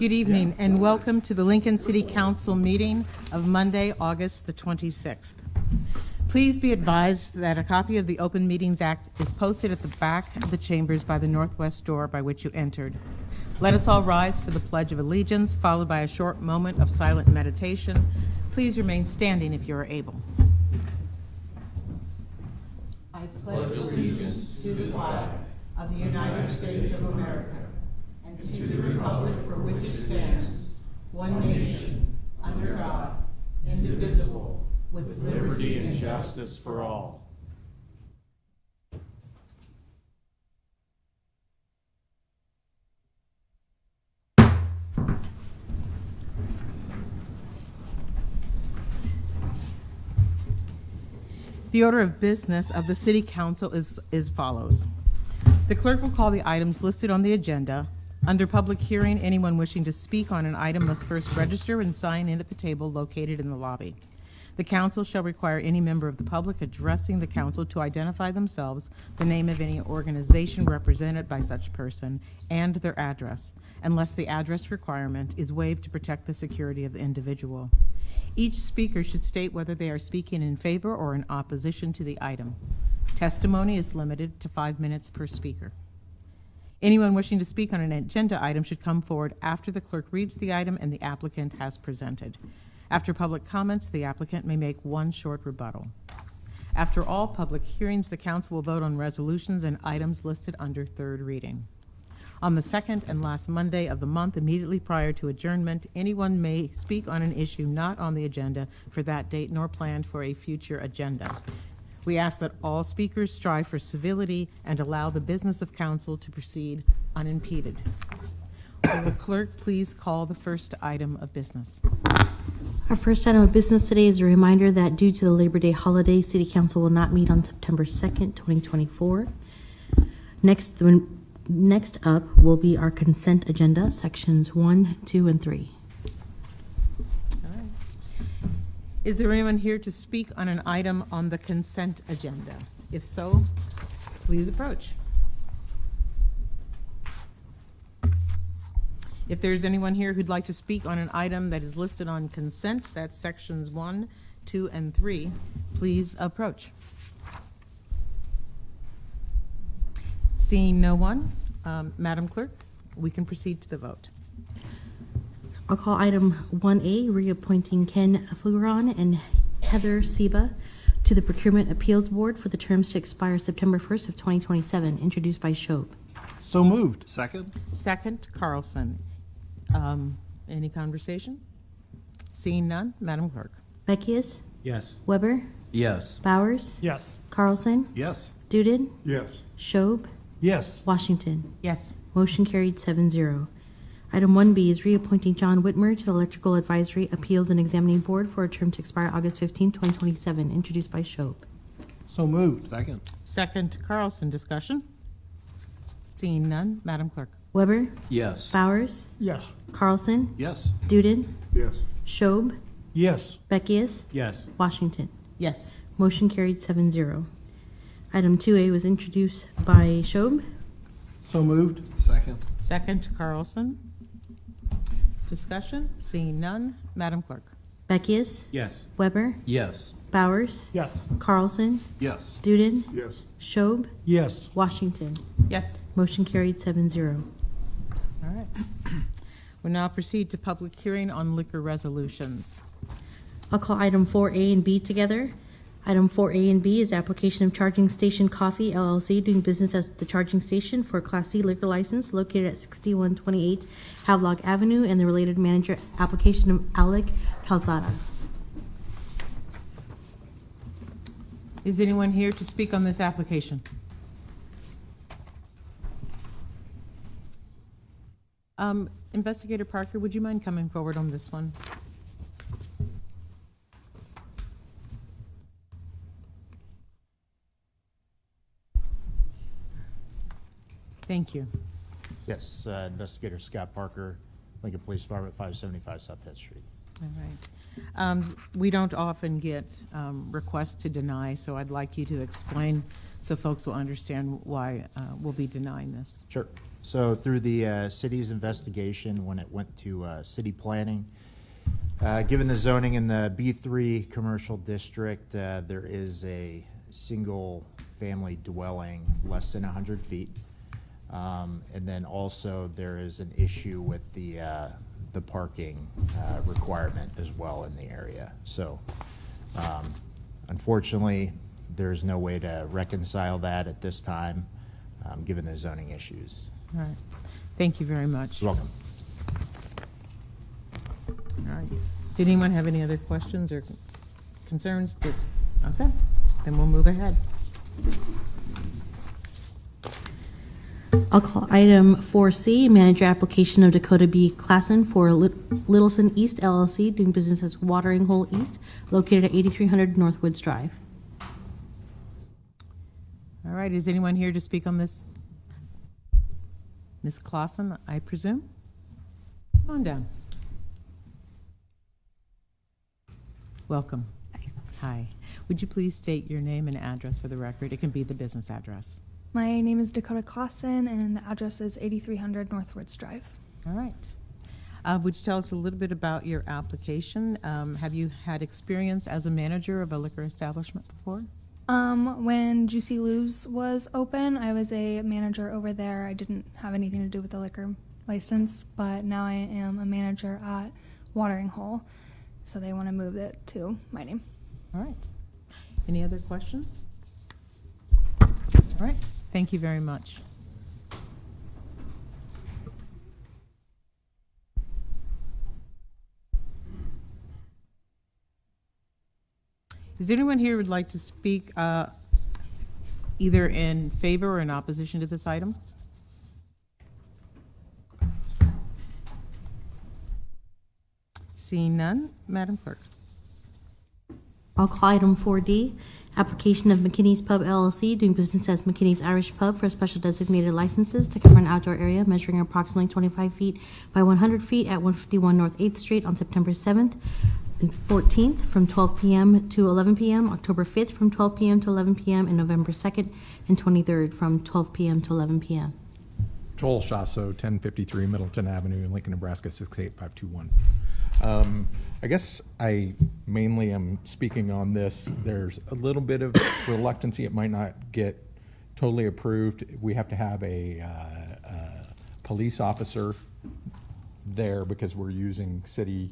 Good evening and welcome to the Lincoln City Council meeting of Monday, August the 26th. Please be advised that a copy of the Open Meetings Act is posted at the back of the chambers by the northwest door by which you entered. Let us all rise for the Pledge of Allegiance, followed by a short moment of silent meditation. Please remain standing if you are able. I pledge allegiance to the flag of the United States of America and to the republic for which it stands, one nation, under God, indivisible, with liberty and justice for all. The order of business of the City Council is as follows. The clerk will call the items listed on the agenda. Under public hearing, anyone wishing to speak on an item must first register and sign in at the table located in the lobby. The council shall require any member of the public addressing the council to identify themselves, the name of any organization represented by such person, and their address, unless the address requirement is waived to protect the security of the individual. Each speaker should state whether they are speaking in favor or in opposition to the item. Testimony is limited to 5 minutes per speaker. Anyone wishing to speak on an agenda item should come forward after the clerk reads the item and the applicant has presented. After public comments, the applicant may make one short rebuttal. After all public hearings, the council will vote on resolutions and items listed under third reading. On the second and last Monday of the month, immediately prior to adjournment, anyone may speak on an issue not on the agenda for that date nor planned for a future agenda. We ask that all speakers strive for civility and allow the business of council to proceed unimpeded. Will the clerk please call the first item of business? Our first item of business today is a reminder that due to the Labor Day holiday, City Council will not meet on September 2nd, 2024. Next up will be our consent agenda, sections 1, 2, and 3. All right. Is there anyone here to speak on an item on the consent agenda? If so, please approach. If there's anyone here who'd like to speak on an item that is listed on consent, that's sections 1, 2, and 3, please approach. Seeing no one, Madam Clerk, we can proceed to the vote. I'll call item 1A, reappointing Ken Flugeron and Heather Seba to the Procurement Appeals Board for the terms to expire September 1st of 2027, introduced by Shob. So moved. Second. Second, Carlson. Any conversation? Seeing none, Madam Clerk. Beckius, Yes. Weber, Yes. Bowers, Yes. Carlson, Yes. Duden, Yes. Shob, Yes. Washington. Yes. Motion carried 7-0. Item 1B is reappointing John Whitmer to the Electrical Advisory Appeals and Examining Board for a term to expire August 15, 2027, introduced by Shob. So moved. Second. Second, Carlson. Discussion? Seeing none, Madam Clerk. Weber, Yes. Bowers, Yes. Carlson, Yes. Duden, Yes. Shob, Yes. Beckius, Yes. Washington. Yes. Motion carried 7-0. Item 2A was introduced by Shob. So moved. Second. Second, Carlson. Discussion? Seeing none, Madam Clerk. Beckius, Yes. Weber, Yes. Bowers, Yes. Carlson, Yes. Duden, Yes. Shob, Yes. Washington. Yes. Motion carried 7-0. All right. We'll now proceed to public hearing on liquor resolutions. I'll call item 4A and B together. Item 4A and B is application of Charging Station Coffee LLC doing business as the charging station for a Class C liquor license located at 6128 Havelock Avenue and the related manager application of Alec Calzada. Is anyone here to speak on this application? Investigator Parker, would you mind coming forward on this one? Thank you. Yes, Investigator Scott Parker, Lincoln Police Department, 575 South 10th Street. All right. We don't often get requests to deny, so I'd like you to explain so folks will understand why we'll be denying this. Sure. So through the city's investigation, when it went to city planning, given the zoning in the B3 commercial district, there is a single-family dwelling less than 100 feet. And then also there is an issue with the parking requirement as well in the area. So unfortunately, there's no way to reconcile that at this time, given the zoning issues. All right. Thank you very much. You're welcome. All right. Did anyone have any other questions or concerns? Okay, then we'll move ahead. I'll call item 4C, manager application of Dakota B. Klassen for Littleson East LLC, doing business as Watering Hole East, located at 8300 Northwoods Drive. All right, is anyone here to speak on this? Ms. Clausen, I presume? Come on down. Welcome. Hi. Would you please state your name and address for the record? It can be the business address. My name is Dakota Clausen, and the address is 8300 Northwoods Drive. All right. Would you tell us a little bit about your application? Have you had experience as a manager of a liquor establishment before? When Juicy Lou's was open, I was a manager over there. I didn't have anything to do with the liquor license, but now I am a manager at Watering Hole, so they want to move it to my name. All right. Any other questions? All right. Thank you very much. Is there anyone here who would like to speak either in favor or in opposition to this item? Seeing none, Madam Clerk. I'll call item 4D, application of McKinney's Pub LLC, doing business as McKinney's Irish Pub for special designated licenses to cover an outdoor area measuring approximately 25 feet by 100 feet at 151 North 8th Street on September 7th and 14th from 12 p.m. to 11 p.m., October 5th from 12 p.m. to 11 p.m., and November 2nd and 23rd from 12 p.m. to 11 p.m. Joel Shasso, 1053 Middleton Avenue in Lincoln, Nebraska, 68521. I guess I mainly am speaking on this. There's a little bit of reluctancy. It might not get totally approved. We have to have a police officer there because we're using city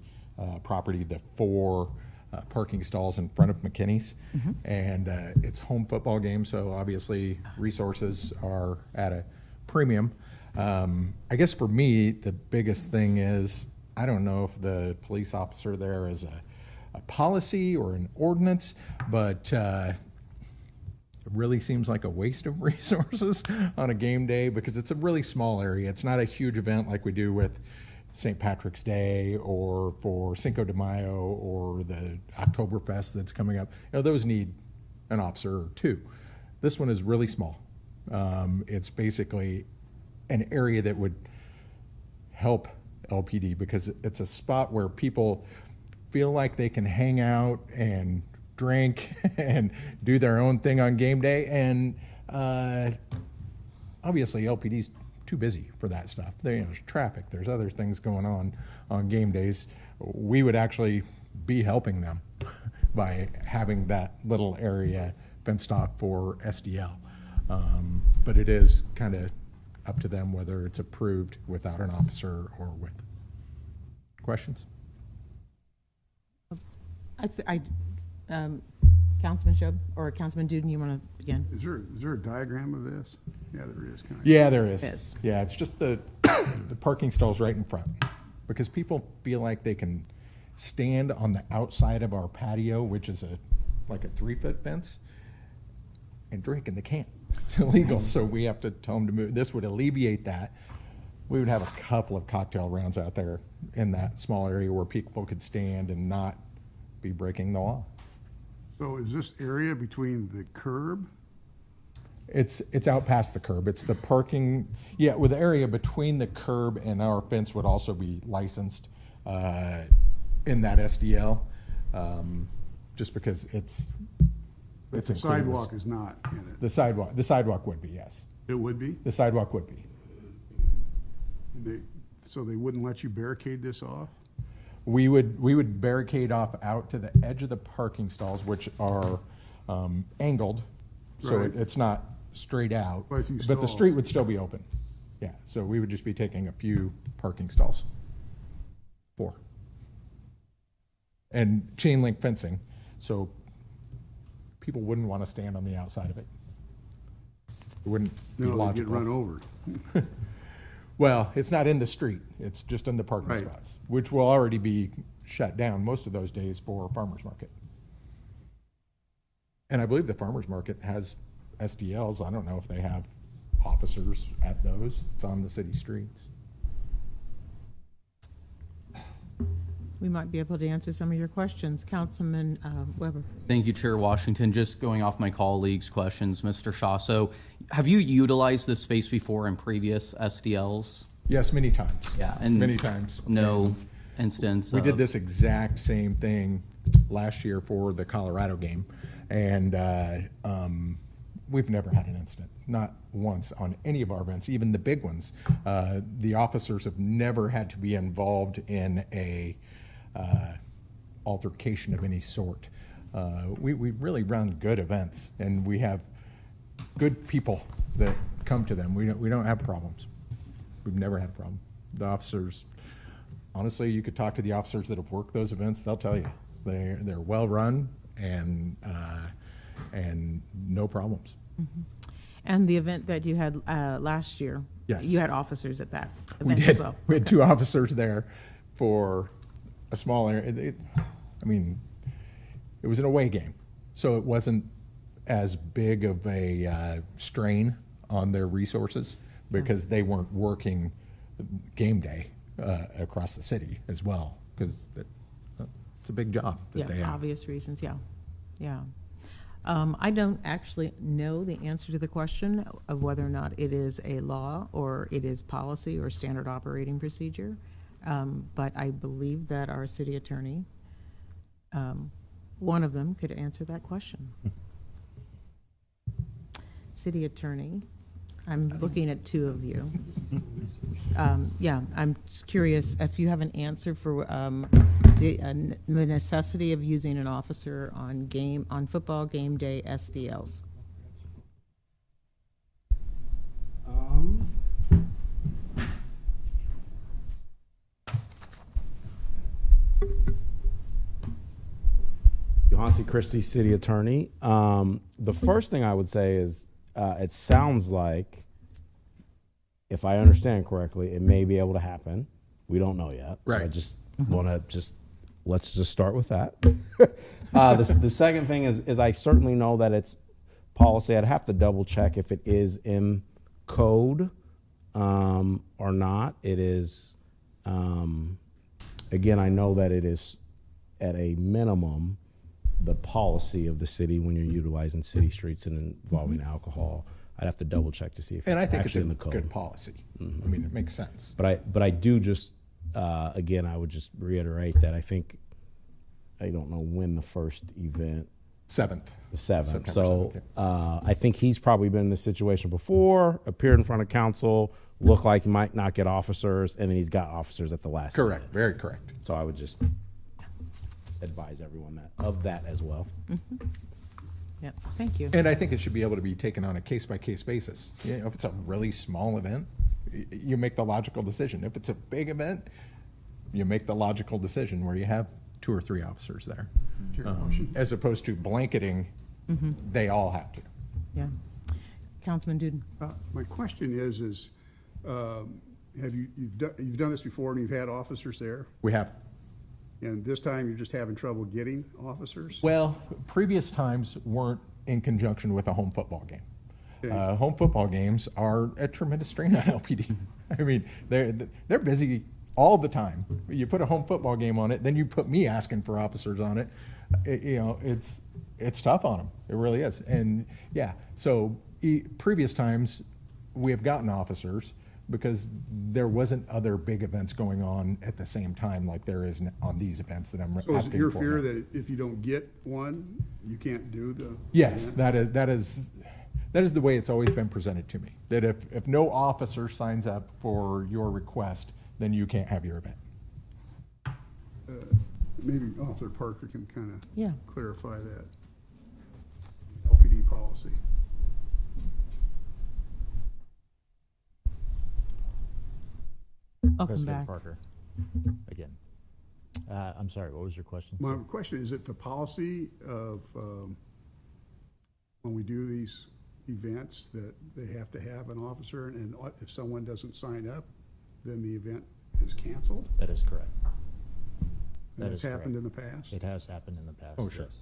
property, the 4 parking stalls in front of McKinney's. And it's home football game, so obviously resources are at a premium. I guess for me, the biggest thing is I don't know if the police officer there is a policy or an ordinance, but it really seems like a waste of resources on a game day because it's a really small area. It's not a huge event like we do with St. Patrick's Day or for Cinco de Mayo or the Oktoberfest that's coming up. You know, those need an officer or 2. This one is really small. It's basically an area that would help LPD because it's a spot where people feel like they can hang out and drink and do their own thing on game day. And obviously LPD's too busy for that stuff. There's traffic, there's other things going on game days. We would actually be helping them by having that little area fenced off for SDL. But it is kind of up to them whether it's approved without an officer or with. Questions? Councilman Shob or Councilman Duden, you want to begin? Is there a diagram of this? Yeah, there is. Kind of. Yeah, there is. Yes. Yeah, it's just the parking stalls right in front because people feel like they can stand on the outside of our patio, which is like a 3-foot fence, and drink, and they can't. It's illegal, so we have to tell them to move. This would alleviate that. We would have a couple of cocktail rounds out there in that small area where people could stand and not be breaking the law. So is this area between the curb? It's out past the curb. It's the parking, yeah, with the area between the curb and our fence would also be licensed in that SDL, just because it's But the included. sidewalk is not in it. The sidewalk would be, yes. It would be? The sidewalk would be. So they wouldn't let you barricade this off? We would barricade off out to the edge of the parking stalls, which are angled, so Right. it's not straight out. Quite a few But the stalls. street would still be open. Yeah, so we would just be taking a few parking stalls. 4. And chain link fencing, so people wouldn't want to stand on the outside of it. It wouldn't be No, they logical. get run over. Well, it's not in the street, it's just in the parking Right. spots, which will already be shut down most of those days for farmer's market. And I believe the farmer's market has SDLs. I don't know if they have officers at those. It's on the city streets. We might be able to answer some of your questions. Councilman Weber. Thank you, Chair Washington. Just going off my colleagues' questions, Mr. Shaw. So have you utilized this space before in previous SDLs? Yes, many times. Yeah, and Many times. No instance We did of- this exact same thing last year for the Colorado game, and we've never had an incident, not once on any of our events, even the big ones. The officers have never had to be involved in a altercation of any sort. We really run good events, and we have good people that come to them. We don't have problems. We've never had a problem. The officers, honestly, you could talk to the officers that have worked those events, they'll tell you. They're well-run and no problems. And the event that you had last year? Yes. You had officers at that We event did. as well? We had 2 officers there for a small area. I mean, it was an away game, so it wasn't as big of a strain on their resources because they weren't working game day across the city as well, because it's a big job that they Yeah, have. obvious reasons, yeah, yeah. I don't actually know the answer to the question of whether or not it is a law or it is policy or standard operating procedure. But I believe that our city attorney, one of them could answer that question. City attorney, I'm looking at 2 of you. Yeah, I'm just curious if you have an answer for the necessity of using an officer on football game day SDLs. Johansi Christie, city attorney. The first thing I would say is it sounds like, if I understand correctly, it may be able to happen. We don't know yet. So I Right. just want to let's just start with that. The second thing is I certainly know that it's policy. I'd have to double check if it is in code or not. It is, again, I know that it is at a minimum the policy of the city when you're utilizing city streets and involving alcohol. I'd have to double check to see if And I it's think it's actually a in the code. good policy. I mean, it makes sense. But I do just again, I would just reiterate that I don't know when the first event, 7th. the 7th. September So 7th, I think he's probably been in this situation before, appeared in front of council, looked like he might not get officers, and then he's got officers at the last Correct, minute. very correct. So I would just advise everyone of that as well. Yep, thank you. And I think it should be able to be taken on a case-by-case basis. You know, if it's a really small event, you make the logical decision. If it's a big event, you make the logical decision where you have 2 or 3 officers there. As opposed to blanketing, they all have to. Yeah. Councilman Duden. My question is, have you've done this before and you've had officers there? We have. And this time you're just having trouble getting officers? Well, previous times weren't in conjunction with a home football game. Okay. Home football games are a tremendous strain on LPD. I mean, they're busy all the time. You put a home football game on it, then you put me asking for officers on it. It's tough on them. It really is. And yeah, so previous times we have gotten officers because there wasn't other big events going on at the same time like there is on these events that I'm asking So for. is it your fear now. that if you don't get one, you can't do the? Yes, event? that is that is the way it's always been presented to me. That if no officer signs up for your request, then you can't have your event. Maybe Officer Parker can kind of Yeah. clarify that. LPD policy. Welcome President back. Parker, again. I'm sorry, what was your question? My sir? question, is it the policy of, when we do these events, that they have to have an officer, and if someone doesn't sign up, then the event is canceled? That is correct. And That that's is happened in correct. the past? It has happened in the past. Oh, sure. yes.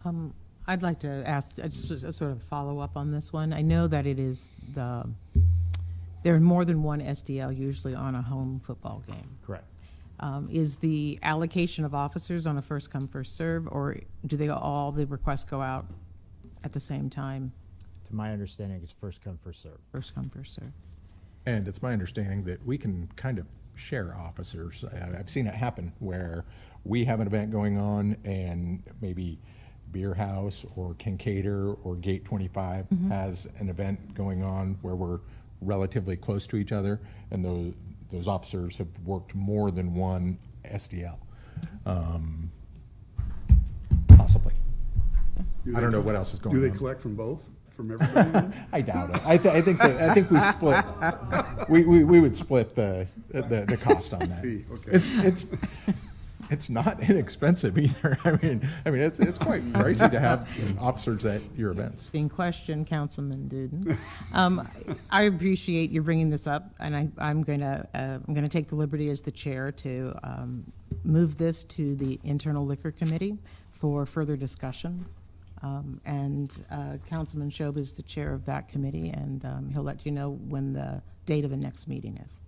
Okay. I'd like to ask, just a sort of follow up on this one. I know that it is there are more than one SDL usually on a home football game. Correct. Is the allocation of officers on a first come, first serve, or do all the requests go out at the same time? To my understanding, it's first come, first serve. First come, first serve. And it's my understanding that we can kind of share officers. I've seen it happen where we have an event going on and maybe Beer House or Kincaidor or Gate 25 has an event going on where we're relatively close to each other, and those officers have worked more than one SDL. Possibly. I don't know what else is going Do on. they collect from both, from everybody? I doubt it. I think we split. We would split the cost on that. Fee, okay. It's not inexpensive either. I mean it's quite pricey to have officers at your events. In question, Councilman Duden. I appreciate you bringing this up, and I'm gonna take the liberty as the chair to move this to the Internal Liquor Committee for further discussion. Councilman Shob is the chair of that committee, and he'll let you know when the date of the next meeting is.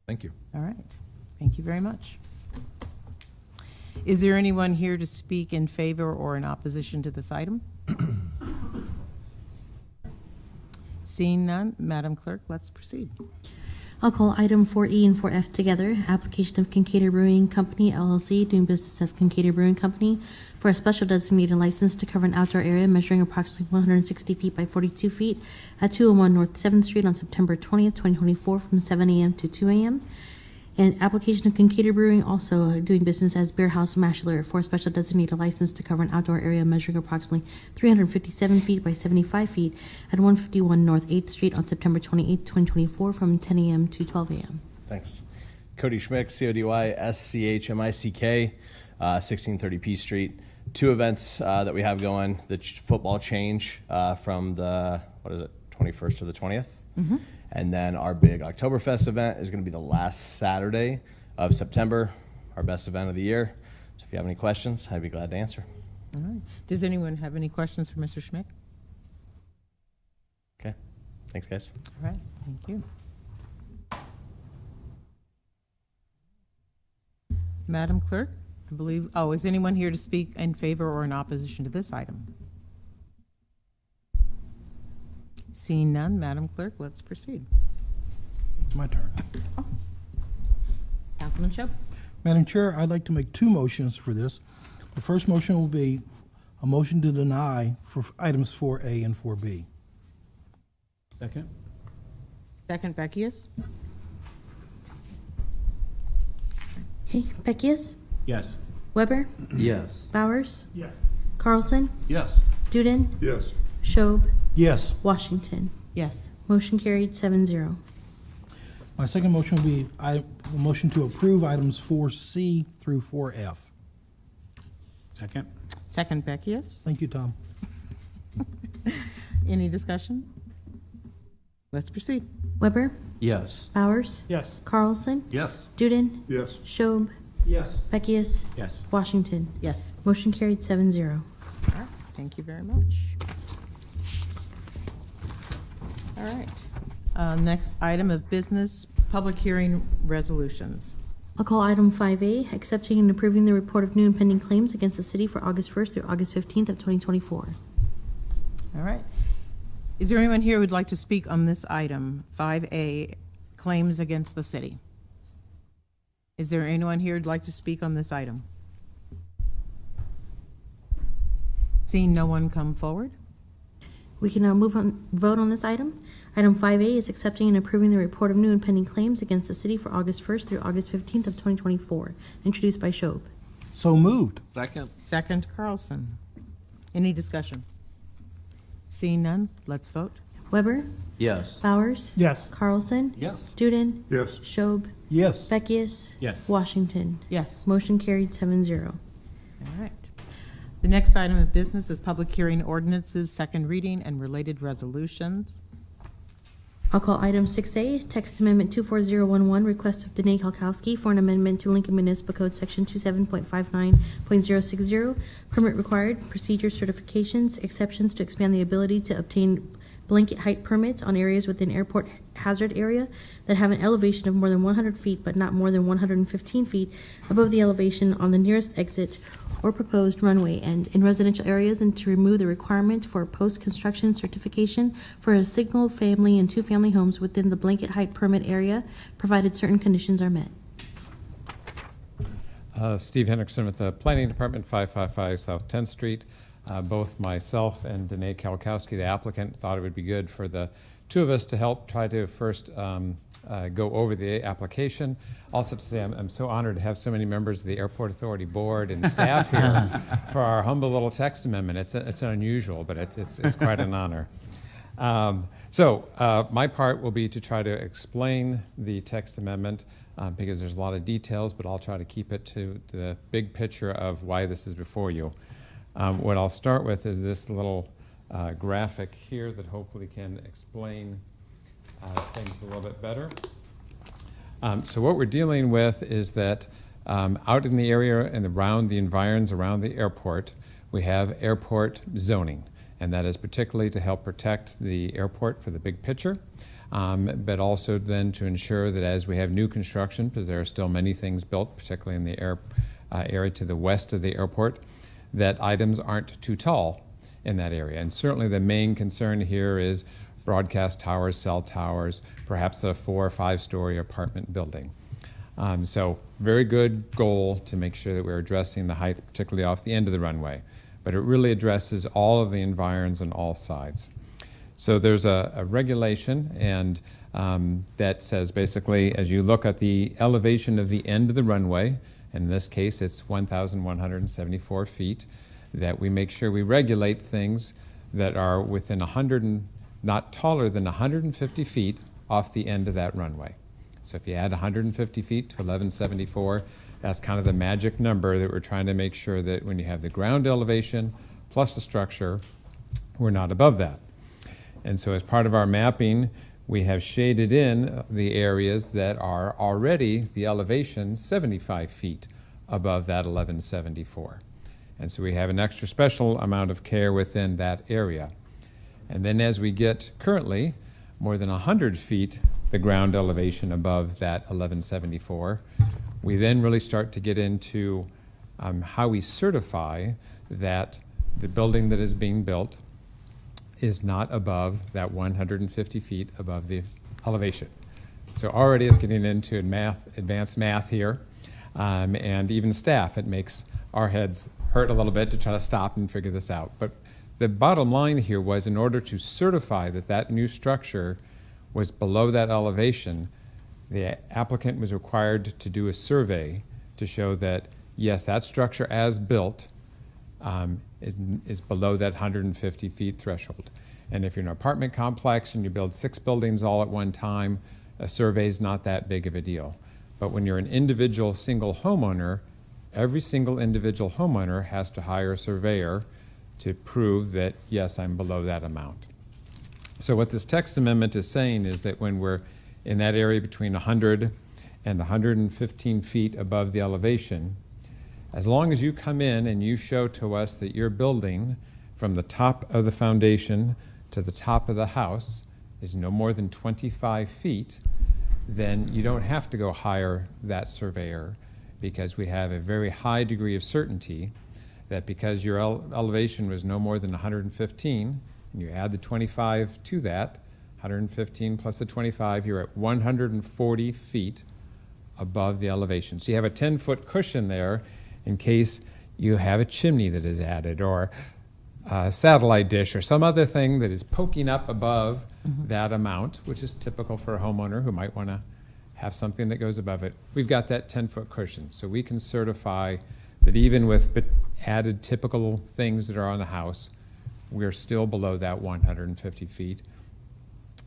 Thank you. All right. Thank you very much. Is there anyone here to speak in favor or in opposition to this item? Seeing none, Madam Clerk, let's proceed. I'll call item 4E and 4F together. Application of Kincaidor Brewing Company LLC, doing business as Kincaidor Brewing Company, for a special designated license to cover an outdoor area measuring approximately 160 feet by 42 feet at 201 North 7th Street on September 20th, 2024, from 7 a.m. to 2 a.m. And application of Kincaidor Brewing, also doing business as Beer House Mashler, for a special designated license to cover an outdoor area measuring approximately 357 feet by 75 feet at 151 North 8th Street on September 28th, 2024, from 10 a.m. to 12 a.m. Thanks. Cody Schmick, CODY-SCHMICK, 1630 P Street. Two events that we have going, the football change from the, 21st to the 20th? Mm-hmm. And then our big Oktoberfest event is going to be the last Saturday of September, our best event of the year. So if you have any questions, I'd be glad to answer. All right. Does anyone have any questions for Mr. Schmick? Okay. Thanks, guys. All right, thank you. Madam Clerk, I believe, is anyone here to speak in favor or in opposition to this item? Seeing none, Madam Clerk, let's proceed. It's my turn. Councilman Shob. Madam Chair, I'd like to make two motions for this. The first motion will be a motion to deny for items 4A and 4B. Second? Second, Beckius. Okay, Beckius, Yes. Weber, Yes. Bowers, Yes. Carlson, Yes. Duden, Yes. Shob, Yes. Washington. Yes. Motion carried 7-0. My second motion will be a motion to approve items 4C through 4F. Second? Second, Beckius. Thank you, Tom. Any discussion? Let's proceed. Weber, Yes. Bowers, Yes. Carlson, Yes. Duden, Yes. Shob, Yes. Beckius, Yes. Washington. Yes. Motion carried 7-0. All right, thank you very much. All right. Next item of business, public hearing resolutions. I'll call item 5A, accepting and approving the report of new and pending claims against the city for August 1st through August 15th of 2024. All right. Is there anyone here who would like to speak on this item, 5A, claims against the city? Is there anyone here who'd like to speak on this item? Seeing no one come forward? We can now vote on this item. Item 5A is accepting and approving the report of new and pending claims against the city for August 1st through August 15th of 2024, introduced by Shob. So moved. Second. Second, Carlson. Any discussion? Seeing none, let's vote. Weber, Yes. Bowers, Yes. Carlson, Yes. Duden, Yes. Shob, Yes. Beckius, Yes. Washington. Yes. Motion carried 7-0. All right. The next item of business is public hearing ordinances, second reading, and related resolutions. I'll call item 6A, text amendment 24011, request of Danae Kalkowski for an amendment to Lincoln Municipal Code Section 27.59.060, permit required, procedure certifications, exceptions to expand the ability to obtain blanket height permits on areas within airport hazard area that have an elevation of more than 100 feet but not more than 115 feet above the elevation on the nearest exit or proposed runway and in residential areas, and to remove the requirement for post-construction certification for a single family and two-family homes within the blanket height permit area, provided certain conditions are met. Steve Hendrickson with the Planning Department, 555 South 10th Street. Both myself and Danae Kalkowski, the applicant, thought it would be good for the two of us to help try to first go over the application. Also to say I'm so honored to have so many members of the Airport Authority Board and staff here for our humble little text amendment. It's unusual, but it's quite an honor. So my part will be to try to explain the text amendment because there's a lot of details, but I'll try to keep it to the big picture of why this is before you. What I'll start with is this little graphic here that hopefully can explain things a little bit better. So what we're dealing with is that out in the area and around the environs around the airport, we have airport zoning, and that is particularly to help protect the airport for the big picture, but also then to ensure that as we have new construction, because there are still many things built, particularly in the area to the west of the airport, that items aren't too tall in that area. And certainly the main concern here is broadcast towers, cell towers, perhaps a 4 or 5 story apartment building. So very good goal to make sure that we're addressing the height, particularly off the end of the runway. But it really addresses all of the environs on all sides. So there's a regulation and that says basically as you look at the elevation of the end of the runway, in this case it's 1,174 feet, that we make sure we regulate things that are within not taller than 150 feet off the end of that runway. So if you add 150 feet to 1174, that's kind of the magic number that we're trying to make sure that when you have the ground elevation plus the structure, we're not above that. And so as part of our mapping, we have shaded in the areas that are already the elevation 75 feet above that 1174. And so we have an extra special amount of care within that area. And then as we get currently more than 100 feet the ground elevation above that 1174, we then really start to get into how we certify that the building that is being built is not above that 150 feet above the elevation. So already it's getting into advanced math here, and even staff, it makes our heads hurt a little bit to try to stop and figure this out. But the bottom line here was in order to certify that that new structure was below that elevation, the applicant was required to do a survey to show that, yes, that structure as built is below that 150 feet threshold. And if you're an apartment complex and you build 6 buildings all at one time, a survey is not that big of a deal. But when you're an individual single homeowner, every single individual homeowner has to hire a surveyor to prove that, yes, I'm below that amount. So what this text amendment is saying is that when we're in that area between 100 and 115 feet above the elevation, as long as you come in and you show to us that your building from the top of the foundation to the top of the house is no more than 25 feet, then you don't have to go hire that surveyor, because we have a very high degree of certainty that because your elevation was no more than 115, and you add the 25 to that, 115 plus the 25, you're at 140 feet above the elevation. So you have a 10-foot cushion there in case you have a chimney that is added, or satellite dish or some other thing that is poking up above that amount, which is typical for a homeowner who might want to have something that goes above it. We've got that 10-foot cushion, so we can certify that even with added typical things that are on the house, we're still below that 150 feet.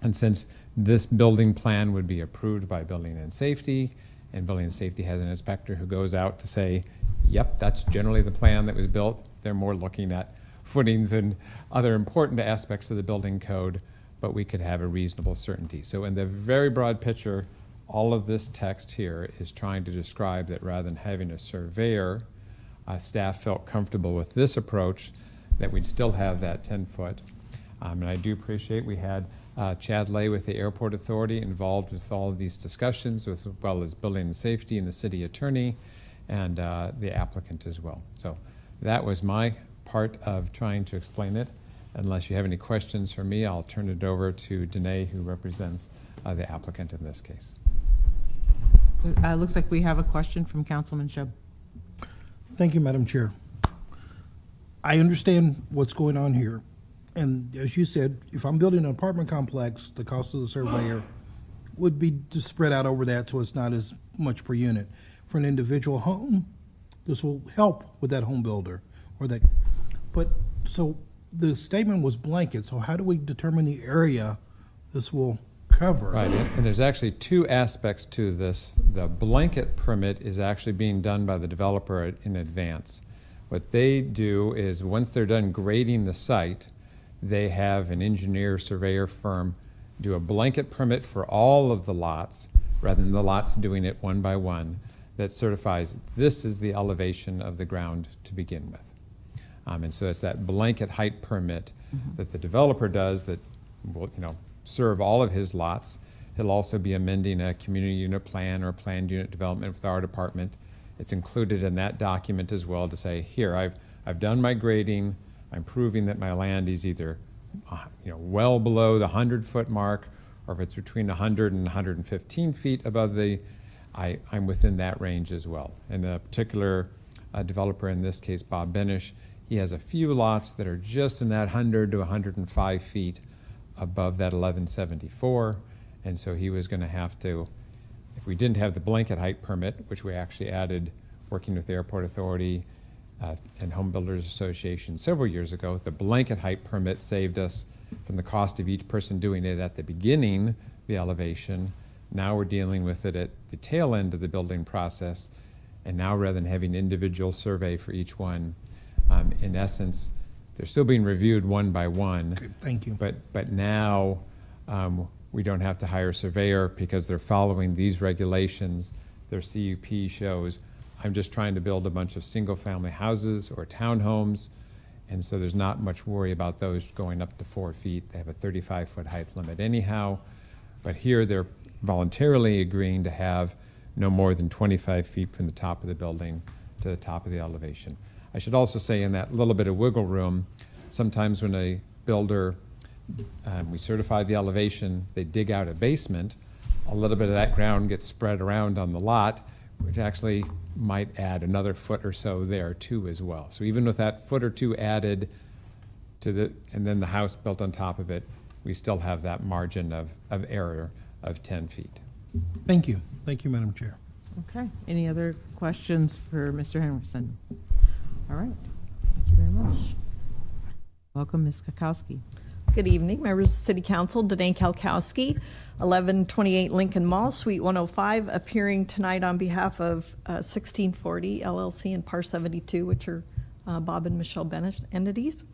And since this building plan would be approved by Building and Safety, and Building and Safety has an inspector who goes out to say, yep, that's generally the plan that was built, they're more looking at footings and other important aspects of the building code, but we could have a reasonable certainty. So in the very broad picture, all of this text here is trying to describe that rather than having a surveyor, staff felt comfortable with this approach, that we'd still have that 10-foot. And I do appreciate we had Chad Lay with the Airport Authority involved with all of these discussions, as well as Building and Safety and the city attorney and the applicant as well. So that was my part of trying to explain it. Unless you have any questions for me, I'll turn it over to Danae, who represents the applicant in this case. Looks like we have a question from Councilman Shub. Thank you, Madam Chair. I understand what's going on here. And as you said, if I'm building an apartment complex, the cost of the surveyor would be to spread out over that so it's not as much per unit. For an individual home, this will help with that home builder or that. But so the statement was blanket. So how do we determine the area this will cover? Right, and there's actually two aspects to this. The blanket permit is actually being done by the developer in advance. What they do is once they're done grading the site, they have an engineer surveyor firm do a blanket permit for all of the lots rather than the lots doing it one by one that certifies this is the elevation of the ground to begin with. And so it's that blanket height permit that the developer does that will, serve all of his lots. He'll also be amending a community unit plan or planned unit development with our department. It's included in that document as well to say, here, I've done my grading. I'm proving that my land is either well below the 100-foot mark, or if it's between 100 and 115 feet above I'm within that range as well. And the particular developer in this case, Bob Benish, he has a few lots that are just in that 100 to 105 feet above that 1174, and so he was going to have to, if we didn't have the blanket height permit, which we actually added working with the Airport Authority and Home Builders Association several years ago, the blanket height permit saved us from the cost of each person doing it at the beginning, the elevation. Now we're dealing with it at the tail end of the building process, and now rather than having individual survey for each one, in essence, they're still being reviewed one by one. Okay, thank you. But now we don't have to hire a surveyor because they're following these regulations. Their CUP shows I'm just trying to build a bunch of single-family houses or townhomes, and so there's not much worry about those going up to 4 feet. They have a 35-foot height limit anyhow, but here they're voluntarily agreeing to have no more than 25 feet from the top of the building to the top of the elevation. I should also say in that little bit of wiggle room, sometimes when a builder, we certify the elevation, they dig out a basement, a little bit of that ground gets spread around on the lot, which actually might add another foot or so there too as well. So even with that foot or two added to and then the house built on top of it, we still have that margin of error of 10 feet. Thank you. Thank you, Madam Chair. Okay. Any other questions for Mr. Henderson? All right. Thank you very much. Welcome, Ms. Kakowski. Good evening, members of the City Council. Danae Kalkowski, 1128 Lincoln Mall, Suite 105, appearing tonight on behalf of 1640 LLC and Par 72, which are Bob and Michelle Bennett entities.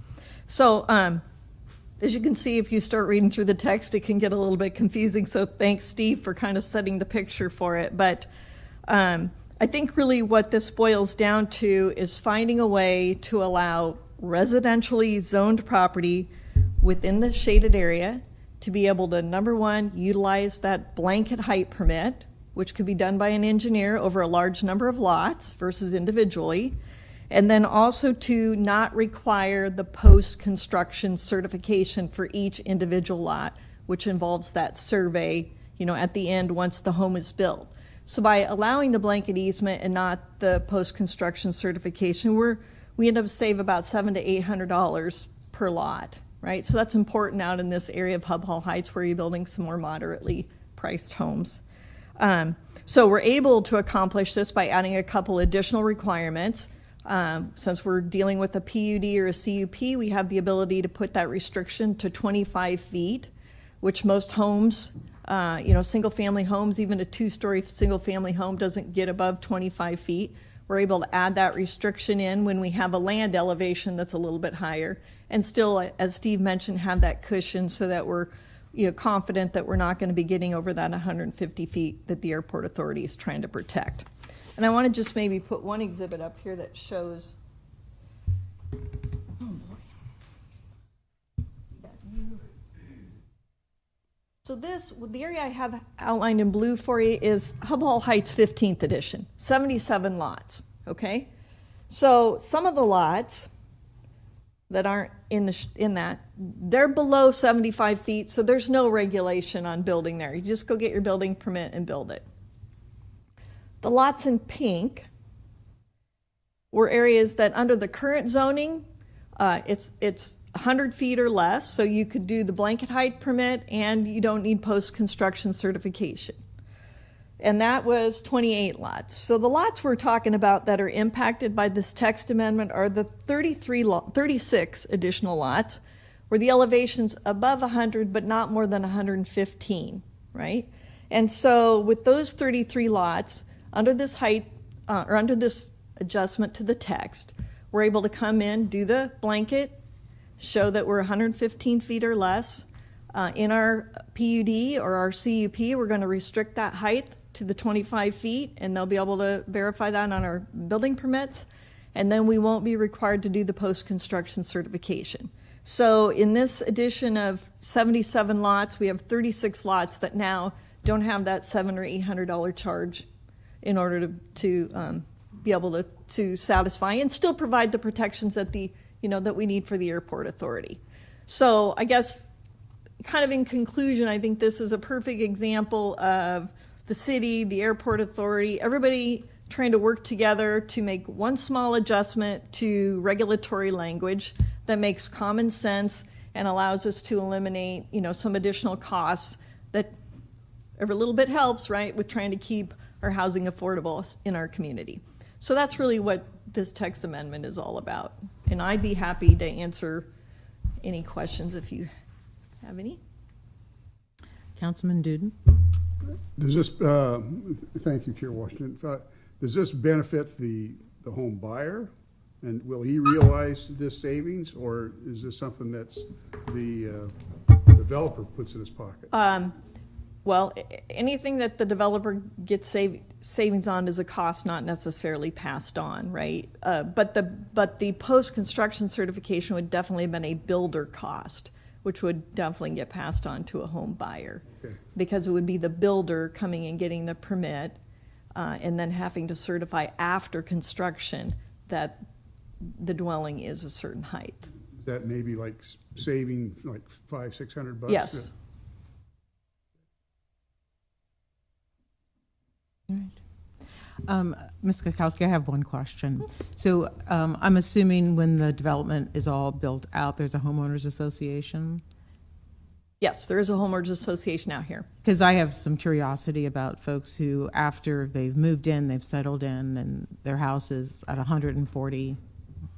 So, as you can see, if you start reading through the text, it can get a little bit confusing. So thanks, Steve, for kind of setting the picture for it. But I think really what this boils down to is finding a way to allow residentially zoned property within the shaded area to be able to, number one, utilize that blanket height permit, which could be done by an engineer over a large number of lots versus individually, and then also to not require the post-construction certification for each individual lot, which involves that survey, at the end once the home is built. So by allowing the blanket easement and not the post-construction certification, we end up save about $700 to $800 per lot, right? So that's important out in this area of Hub Hall Heights where you're building some more moderately priced homes. So we're able to accomplish this by adding a couple additional requirements. Since we're dealing with a PUD or a CUP, we have the ability to put that restriction to 25 feet, which most homes, single-family homes, even a two-story single-family home doesn't get above 25 feet. We're able to add that restriction in when we have a land elevation that's a little bit higher, and still, as Steve mentioned, have that cushion so that we're confident that we're not going to be getting over that 150 feet that the airport authority is trying to protect. And I want to just maybe put one exhibit up here that shows. Oh boy. So the area I have outlined in blue for you is Hub Hall Heights 15th edition, 77 lots, okay? So some of the lots that aren't in that, they're below 75 feet, so there's no regulation on building there. You just go get your building permit and build it. The lots in pink were areas that under the current zoning, it's 100 feet or less, so you could do the blanket height permit and you don't need post-construction certification. And that was 28 lots. So the lots we're talking about that are impacted by this text amendment are the 36 additional lots where the elevation's above 100 but not more than 115, right? And so with those 33 lots, under this height, or under this adjustment to the text, we're able to come in, do the blanket, show that we're 115 feet or less. In our PUD or our CUP, we're going to restrict that height to the 25 feet, and they'll be able to verify that on our building permits, and then we won't be required to do the post-construction certification. So in this addition of 77 lots, we have 36 lots that now don't have that $700 or $800 charge in order to be able to satisfy and still provide the protections that that we need for the airport authority. So I guess kind of in conclusion, I think this is a perfect example of the city, the airport authority, everybody trying to work together to make one small adjustment to regulatory language that makes common sense and allows us to eliminate, some additional costs that every little bit helps, right, with trying to keep our housing affordable in our community. So that's really what this text amendment is all about. And I'd be happy to answer any questions if you have any. Councilman Duden? Does this, thank you, Chair Washington. Does this benefit the home buyer? And will he realize this savings, or is this something that's the developer puts in his pocket? Well, anything that the developer gets savings on is a cost not necessarily passed on, right? But the post-construction certification would definitely have been a builder cost, which would definitely get passed on to a home buyer. Okay. Because it would be the builder coming and getting the permit and then having to certify after construction that the dwelling is a certain height. Is that maybe like saving like $500-600? Yes. Ms. Kukowski, I have one question. So I'm assuming when the development is all built out, there's a homeowners association? Yes, there is a homeowners association out here. Because I have some curiosity about folks who, after they've moved in, they've settled in, and their house is at 140,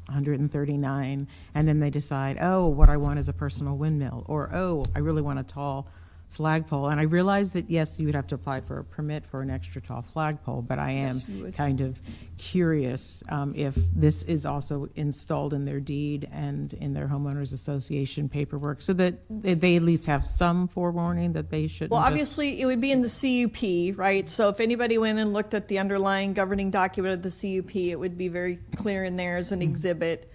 139, and then they decide, oh, what I want is a personal windmill, or oh, I really want a tall flagpole. And I realize that, yes, you would have to apply for a permit for an extra tall flagpole, but I am kind of curious if this is also installed in their deed and in their homeowners association paperwork, so that they at least have some forewarning that they shouldn't. Well, obviously, it would be in the CUP, right? So if anybody went and looked at the underlying governing document of the CUP, it would be very clear in there as an exhibit.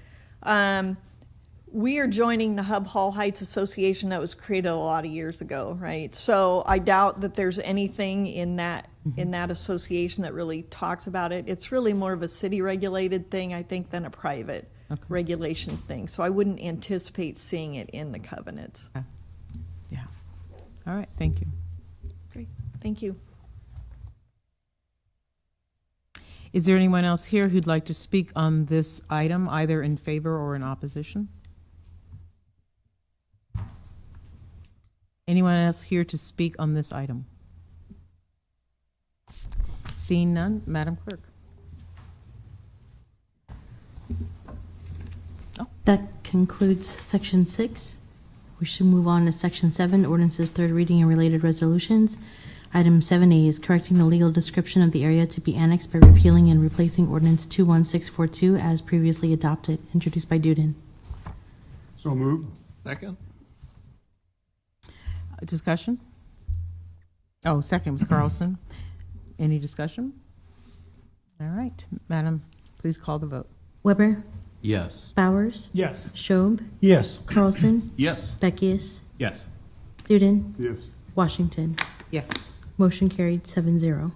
We are joining the Hub Hall Heights Association that was created a lot of years ago, right? So I doubt that there's anything in that association that really talks about it. It's really more of a city-regulated thing, I think, than a private regulation thing. So I wouldn't anticipate seeing it in the covenants. Yeah. All right. Thank you. Great. Thank you. Is there anyone else here who'd like to speak on this item, either in favor or in opposition? Anyone else here to speak on this item? Seeing none, Madam Clerk. That concludes section 6. We should move on to section 7, ordinances, third reading and related resolutions. Item 7A is correcting the legal description of the area to be annexed by repealing and replacing ordinance 21642 as previously adopted, introduced by Duden. So moved. Second? Discussion? Oh, second was Carlson. Any discussion? All right, Madam, please call the vote. Weber, Yes. Bowers, Yes. Schob, Yes. Carlson, Yes. Beckius, Yes. Duden, Yes. Washington. Yes. Motion carried 7-0.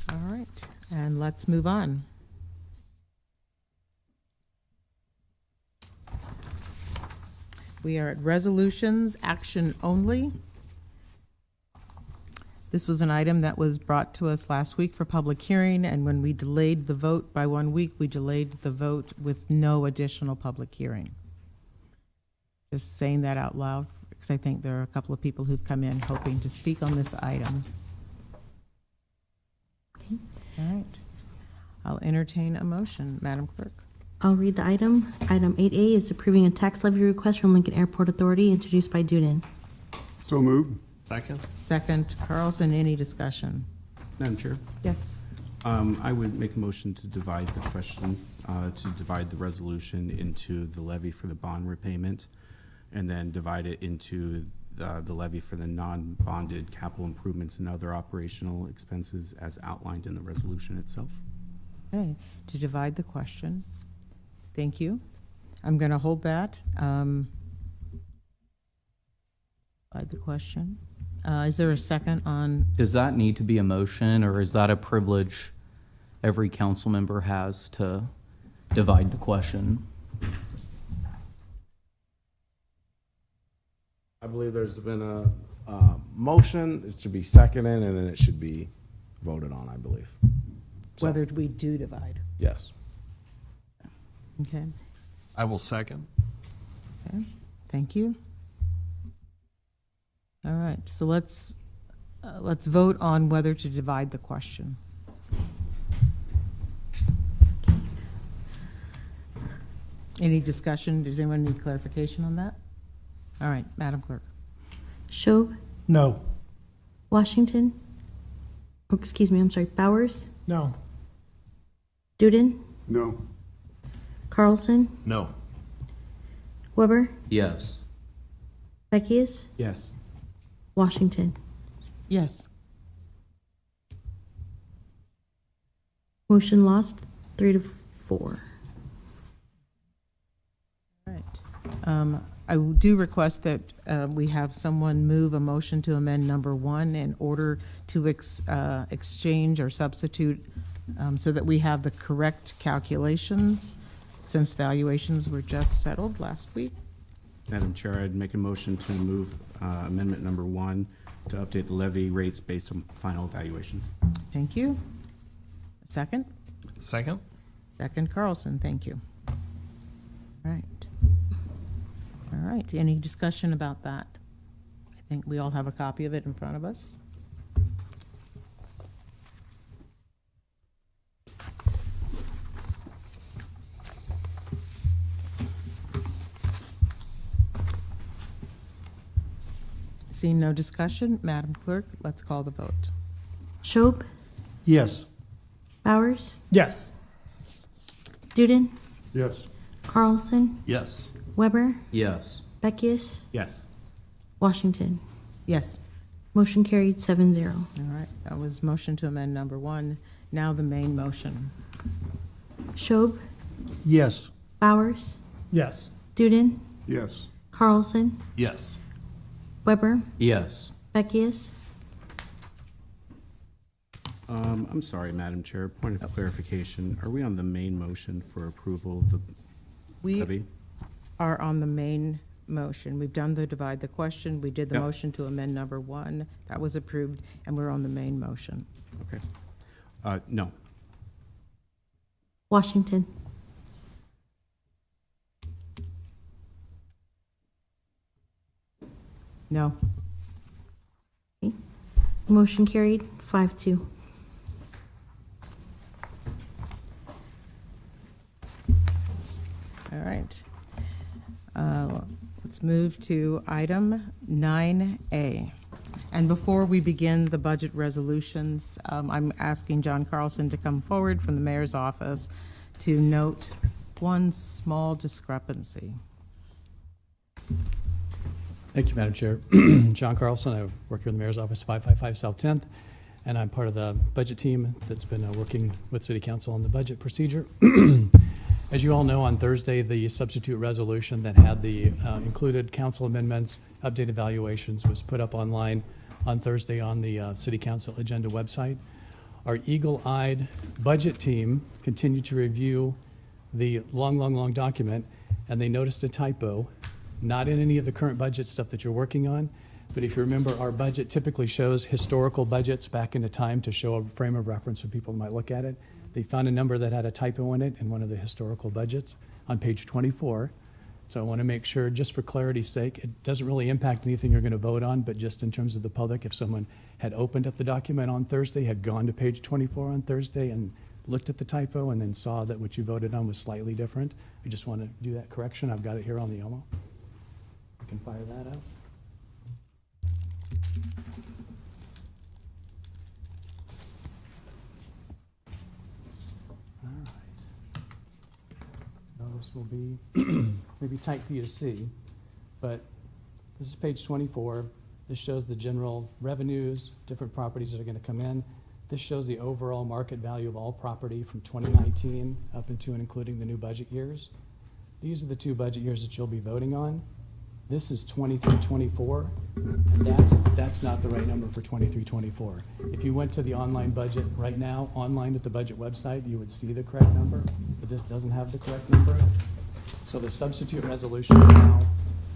All right, and let's move on. We are at resolutions, action only. This was an item that was brought to us last week for public hearing, and when we delayed the vote by 1 week, we delayed the vote with no additional public hearing. Just saying that out loud, because I think there are a couple of people who've come in hoping to speak on this item. Okay. All right. I'll entertain a motion, Madam Clerk. I'll read the item. Item 8A is approving a tax levy request from Lincoln Airport Authority, introduced by Duden. So moved. Second? Second, Carlson, any discussion? Madam Chair, Yes. I would make a motion to divide the question, to divide the resolution into the levy for the bond repayment, and then divide it into the levy for the non-bonded capital improvements and other operational expenses as outlined in the resolution itself. Okay, to divide the question. Thank you. I'm going to hold that. Divide the question. Is there a second on? Does that need to be a motion, or is that a privilege every council member has to divide the question? I believe there's been a motion, it should be seconded, and then it should be voted on, I believe. So, Whether we do divide. yes. Okay. I will second. Okay. Thank you. All right. So let's vote on whether to divide the question. Any discussion? Does anyone need clarification on that? All right, Madam Clerk. Schob, No. Washington, oh, excuse me, I'm sorry, Bowers, No. Duden, No. Carlson, No. Weber, Yes. Beckius, Yes. Washington. Yes. Motion lost 3-4. All right. I do request that we have someone move a motion to amend number 1 in order to exchange or substitute so that we have the correct calculations, since valuations were just settled last week. Madam Chair, I'd make a motion to move amendment number 1 to update the levy rates based on final evaluations. Thank you. A second? Second? Second, Carlson, thank you. All right. All right, any discussion about that? I think we all have a copy of it in front of us. Seeing no discussion, Madam Clerk, let's call the vote. Schob, Yes. Bowers, Yes. Duden, Yes. Carlson, Yes. Weber, Yes. Beckius, Yes. Washington. Yes. Motion carried 7-0. All right, that was motion to amend number 1. Now the main motion. Schob, Yes. Bowers, Yes. Duden, Yes. Carlson, Yes. Weber, Yes. Beckius, I'm sorry, Madam Chair, point of clarification. Are we on the main motion for approval of the We levy? are on the main motion. We've done the divide the question. We did the Yep. motion to amend number 1. That was approved, and we're on the main motion. Okay. No. Washington. No. Motion carried, 5-2. All right. Let's move to item 9A. And before we begin the budget resolutions, I'm asking John Carlson to come forward from the mayor's office to note one small discrepancy. Thank you, Madam Chair. John Carlson, I work here in the Mayor's Office, 555 South 10th, and I'm part of the budget team that's been working with City Council on the budget procedure. As you all know, on Thursday, the substitute resolution that had the included council amendments, updated valuations, was put up online on Thursday on the City Council agenda website. Our eagle-eyed budget team continued to review the long document, and they noticed a typo, not in any of the current budget stuff that you're working on, but if you remember, our budget typically shows historical budgets back into time to show a frame of reference so people might look at it. They found a number that had a typo in it in one of the historical budgets on page 24. So I want to make sure, just for clarity's sake, it doesn't really impact anything you're going to vote on, but just in terms of the public, if someone had opened up the document on Thursday, had gone to page 24 on Thursday and looked at the typo and then saw that what you voted on was slightly different, I just want to do that correction. I've got it here on the ELMO. I can fire that up. All right. So this will be maybe tight for you to see, but this is page 24. This shows the general revenues, different properties that are going to come in. This shows the overall market value of all property from 2019 up into and including the new budget years. These are the two budget years that you'll be voting on. This is 23-24, and that's not the right number for 23-24. If you went to the online budget right now, online at the budget website, you would see the correct number, but this doesn't have the correct number. So the substitute resolution now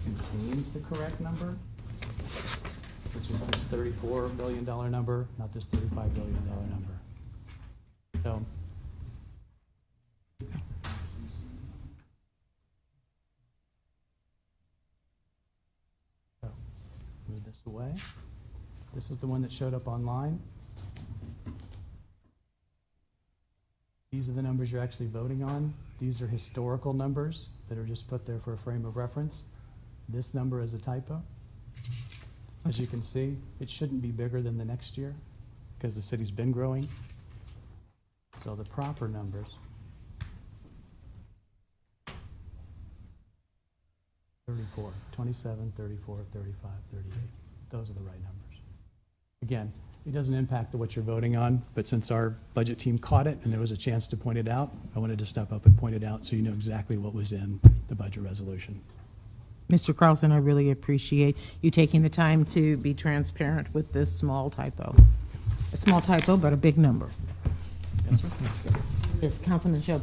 contains the correct number, which is this $34 billion number, not this $35 billion number. So move this away. This is the one that showed up online. These are the numbers you're actually voting on. These are historical numbers that are just put there for a frame of reference. This number is a typo. As you can see, it shouldn't be bigger than the next year because the city's been growing. So the proper numbers, 34, 27, 34, 35, 38. Those are the right numbers. Again, it doesn't impact what you're voting on, but since our budget team caught it and there was a chance to point it out, I wanted to step up and point it out so you know exactly what was in the budget resolution. Mr. Carlson, I really appreciate you taking the time to be transparent with this small typo. A small typo, but a big number. Yes, sir. Yes, Councilman Show.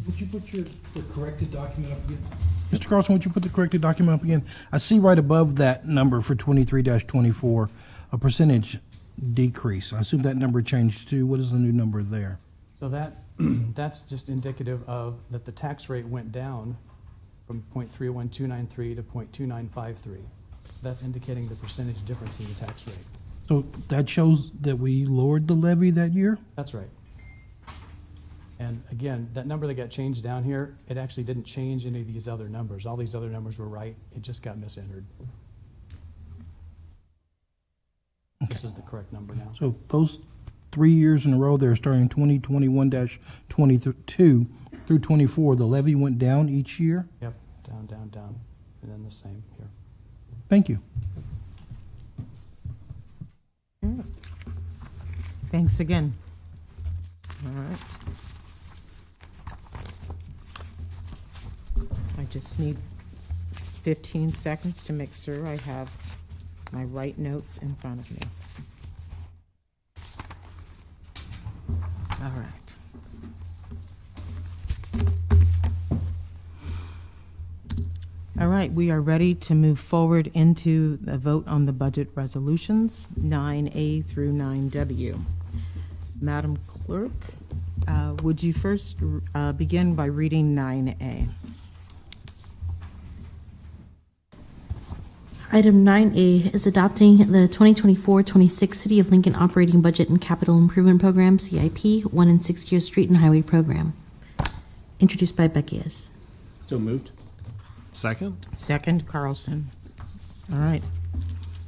Would you put the corrected document up again? Mr. Carlson, would you put the corrected document up again? I see right above that number for 23-24, a percentage decrease. I assume that number changed too. What is the new number there? So that's just indicative of that the tax rate went down from 0.31293 to 0.2953. So that's indicating the percentage difference in the tax rate. So that shows that we lowered the levy that year? That's right. And again, that number that got changed down here, it actually didn't change any of these other numbers. All these other numbers were right. It just got misentered. Okay. This is the correct number now. So those 3 years in a row there, starting 2021-22 through 24, the levy went down each year? Yep, down, down, down, and then the same here. Thank you. Thanks again. All right. I just need 15 seconds to make sure I have my right notes in front of me. All right. All right, we are ready to move forward into the vote on the budget resolutions, 9A through 9W. Madam Clerk, would you first begin by reading 9A? Item 9A is adopting the 2024-26 City of Lincoln Operating Budget and Capital Improvement Program, CIP, 1 and 6 year street and highway program. Introduced by Beckius. So moved. Second? Second, Carlson. All right.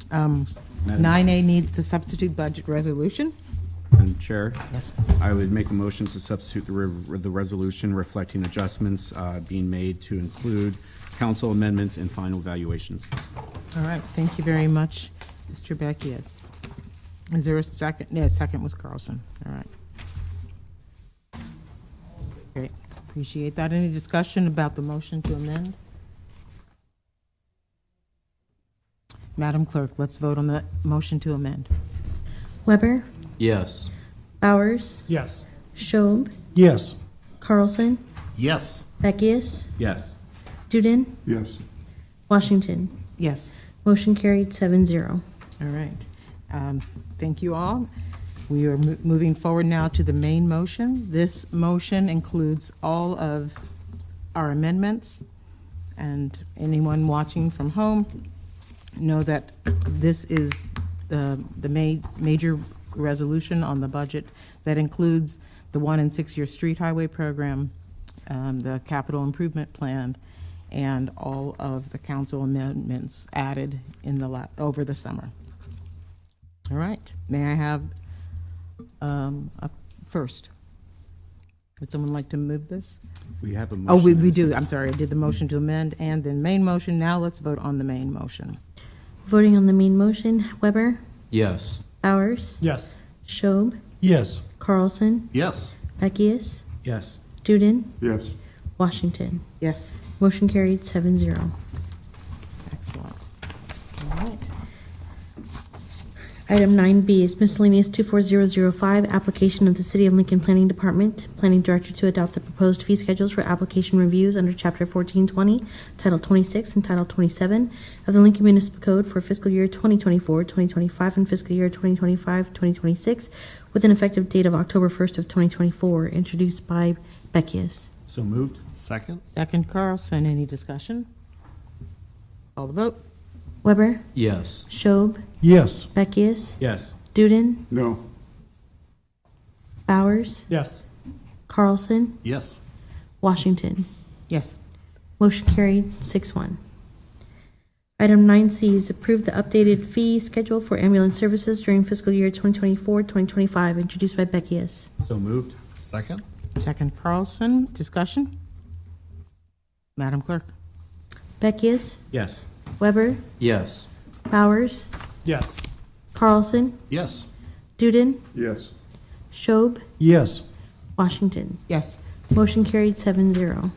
9A needs the substitute budget resolution. Madam Chair? Yes. I would make a motion to substitute the resolution reflecting adjustments being made to include council amendments and final valuations. All right, thank you very much, Mr. Beckius. Is there a second? Yeah, second was Carlson. All right. Great, appreciate that. Any discussion about the motion to amend? Madam Clerk, let's vote on the motion to amend. Weber, Yes. Bowers, Yes. Schob, Yes. Carlson, Yes. Beckius, Yes. Duden, Yes. Washington. Yes. Motion carried 7-0. All right. Thank you all. We are moving forward now to the main motion. This motion includes all of our amendments, and anyone watching from home know that this is the major resolution on the budget that includes the 1 and 6 year street highway program, the capital improvement plan, and all of the council amendments added in the over the summer. All right, may I have a first? Would someone like to move this? We have a motion. Oh, we and a do, second. I'm sorry, I did the motion to amend and then main motion. Now let's vote on the main motion. Voting on the main motion, Weber, Yes. Bowers, Yes. Schob, Yes. Carlson, Yes. Beckius, Yes. Duden, Yes. Washington. Yes, Motion carried 7-0. excellent. All right. Item 9B is miscellaneous 24005, application of the City of Lincoln Planning Department, Planning Director to adopt the proposed fee schedules for application reviews under Chapter 1420, Title 26, and Title 27 of the Lincoln Municipal Code for fiscal year 2024, 2025, and fiscal year 2025, 2026, with an effective date of October 1st of 2024, introduced by Beckius. So moved. Second? Second, Carlson, any discussion? Call the vote. Weber, Yes. Schob, Yes. Beckius, Yes. Duden, No. Bowers, Yes. Carlson, Yes. Washington. Yes. Motion carried 6-1. Item 9C is approve the updated fee schedule for ambulance services during fiscal year 2024, 2025, introduced by Beckius. So moved. Second? Second, Carlson, discussion? Madam Clerk? Beckius, Yes. Weber, Yes. Bowers, Yes. Carlson, Yes. Duden, Yes. Schob, Yes. Washington. Yes. Motion carried 7-0.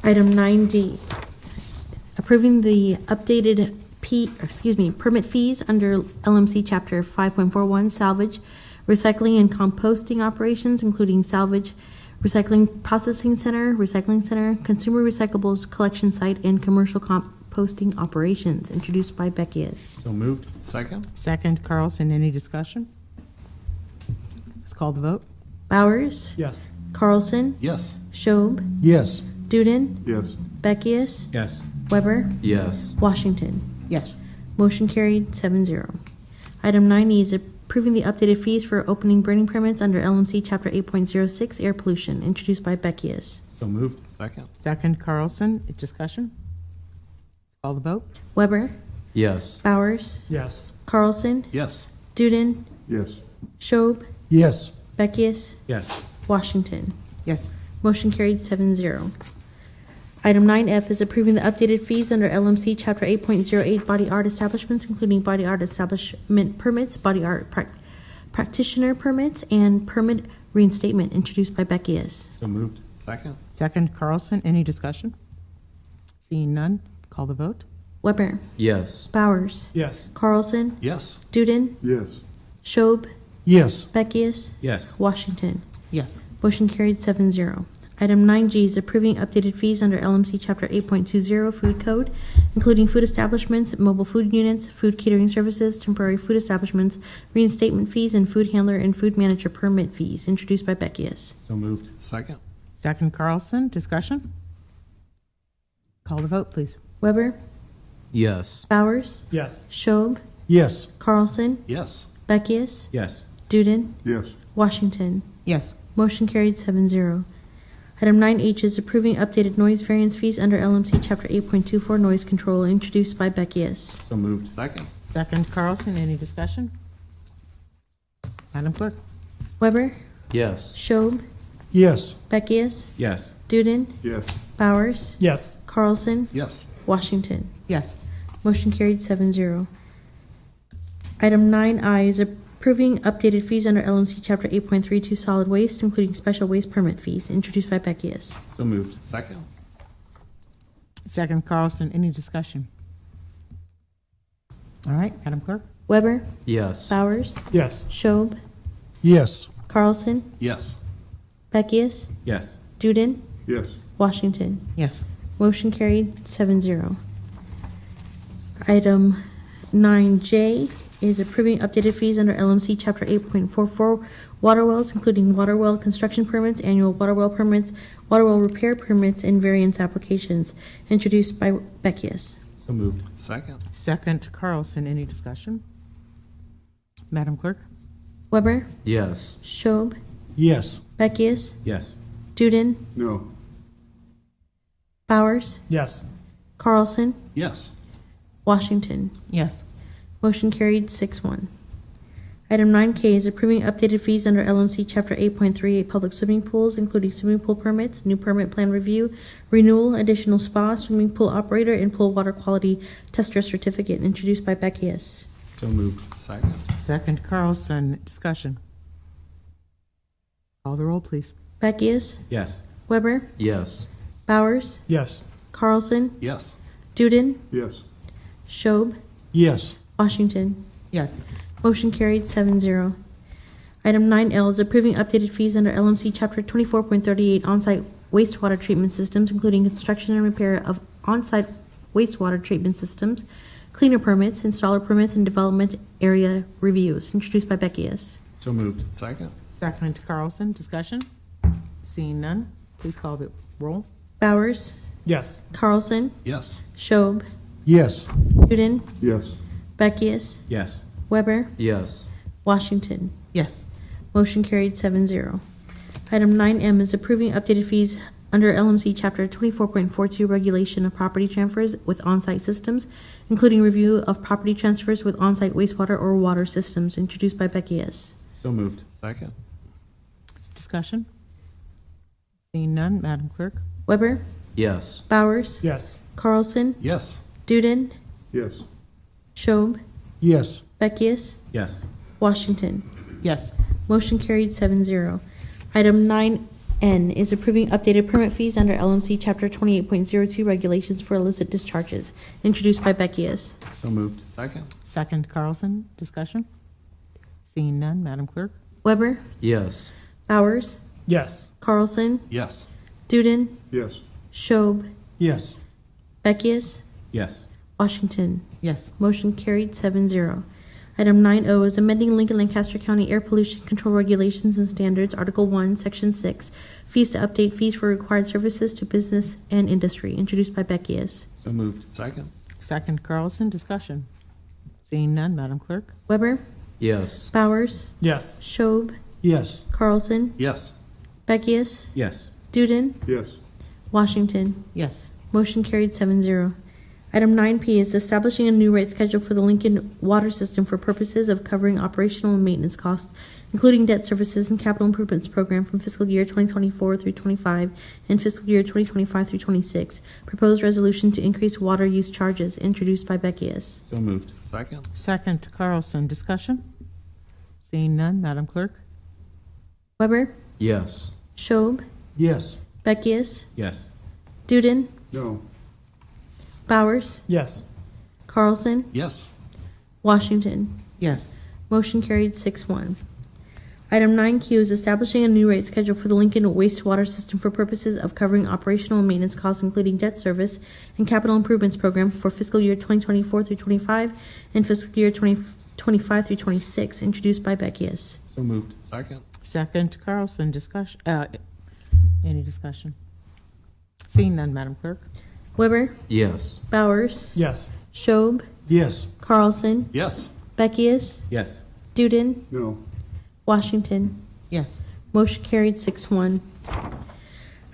Item 9D, approving the updated permit fees under LMC Chapter 5.41 salvage, recycling and composting operations, including salvage, recycling processing center, consumer recyclables collection site, and commercial composting operations, introduced by Beckius. So moved. Second? Second, Carlson, any discussion? Let's call the vote. Bowers, Yes. Carlson, Yes. Schob, Yes. Duden, Yes. Beckius, Yes. Weber, Yes. Washington. Yes. Motion carried 7-0. Item 9E is approving the updated fees for opening burning permits under LMC Chapter 8.06 air pollution, introduced by Beckius. So moved. Second? Second, Carlson, discussion? Call the vote. Weber, Yes. Bowers, Yes. Carlson, Yes. Duden, Yes. Schob, Yes. Beckius, Yes. Washington. Yes. Motion carried 7-0. Item 9F is approving the updated fees under LMC Chapter 8.08 body art establishments, including body art establishment permits, body art practitioner permits, and permit reinstatement, introduced by Beckius. So moved. Second? Second, Carlson, any discussion? Seeing none, call the vote. Weber, Yes. Bowers, Yes. Carlson, Yes. Duden, Yes. Schob, Yes. Beckius, Yes. Washington. Yes. Motion carried 7-0. Item 9G is approving updated fees under LMC Chapter 8.20 Food Code, including food establishments, mobile food units, food catering services, temporary food establishments, reinstatement fees, and food handler and food manager permit fees, introduced by Beckius. So moved. Second. Second Carlson, discussion? Call the vote, please. Weber, Yes. Bowers, Yes. Schob, Yes. Carlson, Yes. Beckius, Yes. Duden, Yes. Washington. Yes. Motion carried 7-0. Item 9H is approving updated noise variance fees under LMC Chapter 8.24 Noise Control, introduced by Beckius. So moved. Second. Second Carlson, any discussion? Madam Clerk? Weber, Yes. Schob, Yes. Beckius, Yes. Duden, Yes. Bowers, Yes. Carlson, Yes. Washington. Yes. Motion carried 7-0. Item 9I is approving updated fees under LMC Chapter 8.32 Solid Waste, including special waste permit fees, introduced by Beckius. So moved. Second. Second Carlson, any discussion? All right, Madam Clerk? Weber, Yes. Bowers, Yes. Schob, Yes. Carlson, Yes. Beckius, Yes. Duden, Yes. Washington. Yes. Motion carried 7-0. Item 9J is approving updated fees under LMC Chapter 8.44 water wells, including water well construction permits, annual water well permits, water well repair permits, and variance applications, introduced by Beckius. So moved. Second. Second Carlson, any discussion? Madam Clerk? Weber, Yes. Schob, Yes. Beckius, Yes. Duden, No. Bowers, Yes. Carlson, Yes. Washington. Yes. Motion carried 6-1. Item 9K is approving updated fees under LMC Chapter 8.38 Public Swimming Pools, including swimming pool permits, new permit plan review, renewal, additional spa, swimming pool operator, and pool water quality tester certificate, introduced by Beckius. So moved. Second. Second Carlson, discussion? Call the roll, please. Beckius, Yes. Weber, Yes. Bowers, Yes. Carlson, Yes. Duden, Yes. Schob, Yes. Washington. Yes. Motion carried 7-0. Item 9L is approving updated fees under LMC Chapter 24.38 on-site wastewater treatment systems, including construction and repair of on-site wastewater treatment systems, cleaner permits, installer permits, and development area reviews, introduced by Beckius. So moved. Second. Second Carlson, discussion? Seeing none, please call the roll. Bowers, Yes. Carlson, Yes. Schob, Yes. Duden, Yes. Beckius, Yes. Weber, Yes. Washington. Yes. Motion carried 7-0. Item 9M is approving updated fees under LMC Chapter 24.42 Regulation of Property Transfers with On-Site Systems, including review of property transfers with on-site wastewater or water systems, introduced by Beckius. So moved. Second. Discussion? Seeing none, Madam Clerk? Weber, Yes. Bowers, Yes. Carlson, Yes. Duden, Yes. Schob, Yes. Beckius, Yes. Washington. Yes. Motion carried 7-0. Item 9N is approving updated permit fees under LMC Chapter 28.02 Regulations for Illicit Discharges, introduced by Beckius. So moved. Second. Second Carlson, discussion? Seeing none, Madam Clerk? Weber, Yes. Bowers, Yes. Carlson, Yes. Duden, Yes. Schob, Yes. Beckius, Yes. Washington. Yes. Motion carried 7-0. Item 9O is amending Lincoln Lancaster County Air Pollution Control Regulations and Standards, Article 1, Section 6, fees to update fees for required services to business and industry, introduced by Beckius. So moved. Second. Second Carlson, discussion? Seeing none, Madam Clerk? Weber, Yes. Bowers, Yes. Schob, Yes. Carlson, Yes. Beckius, Yes. Duden, Yes. Washington. Yes. Motion carried 7-0. Item 9P is establishing a new rate schedule for the Lincoln water system for purposes of covering operational and maintenance costs, including debt services and capital improvements program from fiscal year 2024 through 25 and fiscal year 2025 through 26. Proposed resolution to increase water use charges, introduced by Beckius. So moved. Second. Second Carlson, discussion? Seeing none, Madam Clerk? Weber, Yes. Schob, Yes. Beckius, Yes. Duden, No. Bowers, Yes. Carlson, Yes. Washington. Yes. Motion carried 6-1. Item 9Q is establishing a new rate schedule for the Lincoln wastewater system for purposes of covering operational and maintenance costs, including debt service and capital improvements program for fiscal year 2024 through 25 and fiscal year 2025 through 26, introduced by Beckius. So moved. Second. Second, Carlson, discussion, any discussion? Seeing none, Madam Clerk? Weber, Yes. Bowers, Yes. Schob, Yes. Carlson, Yes. Beckius, Yes. Duden, No. Washington. Yes. Motion carried 6-1.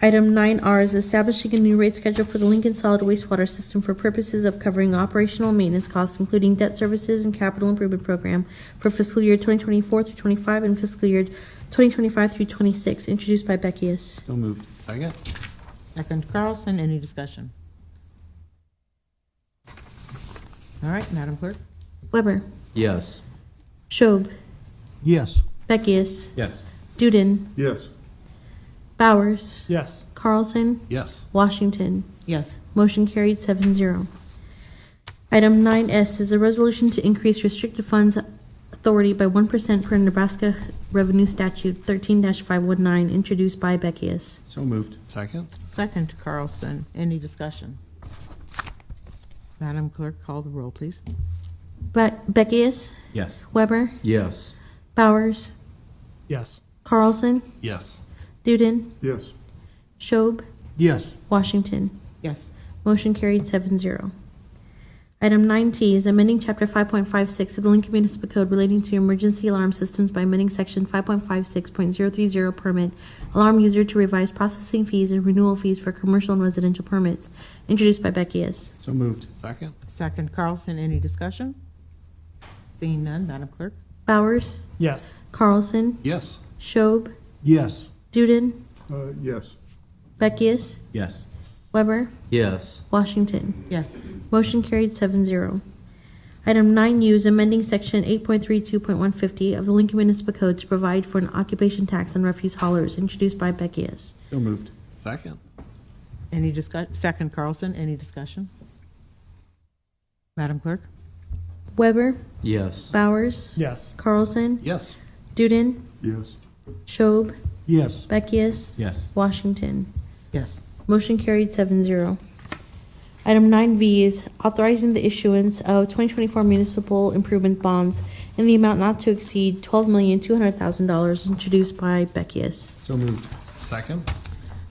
Item 9R is establishing a new rate schedule for the Lincoln Solid Wastewater System for purposes of covering operational and maintenance costs, including debt services and capital improvement program for fiscal year 2024 through 25 and fiscal year 2025 through 26, introduced by Beckius. So moved. Second. Second, Carlson, any discussion? All right, Madam Clerk? Weber, Yes. Schob, Yes. Beckius, Yes. Duden, Yes. Bowers, Yes. Carlson, Yes. Washington. Yes. Motion carried 7-0. Item 9S is a resolution to increase restricted funds authority by 1% per Nebraska Revenue Statute 13-519, introduced by Beckius. So moved. Second. Second, Carlson, any discussion? Madam Clerk, call the roll, please. Beckius, Yes. Weber, Yes. Bowers, Yes. Carlson, Yes. Duden, Yes. Schob, Yes. Washington. Yes. Motion carried 7-0. Item 9T is amending Chapter 5.56 of the Lincoln Municipal Code relating to emergency alarm systems by amending Section 5.56.030 permit alarm user to revise processing fees and renewal fees for commercial and residential permits, introduced by Beckius. So moved. Second. Second, Carlson, any discussion? Seeing none, Madam Clerk? Bowers, Yes. Carlson, Yes. Schob, Yes. Duden, Yes. Beckius, Yes. Weber, Yes. Washington. Yes. Motion carried 7-0. Item 9U is amending Section 8.32.150 of the Lincoln Municipal Code to provide for an occupation tax on refuse haulers, introduced by Beckius. So moved. Second. Any second, Carlson, any discussion? Madam Clerk? Weber, Yes. Bowers, Yes. Carlson, Yes. Duden, Yes. Schob, Yes. Beckius, Yes. Washington. Yes. Motion carried 7-0. Item 9V is authorizing the issuance of 2024 municipal improvement bonds in the amount not to exceed $12,200,000, introduced by Beckius. So moved. Second.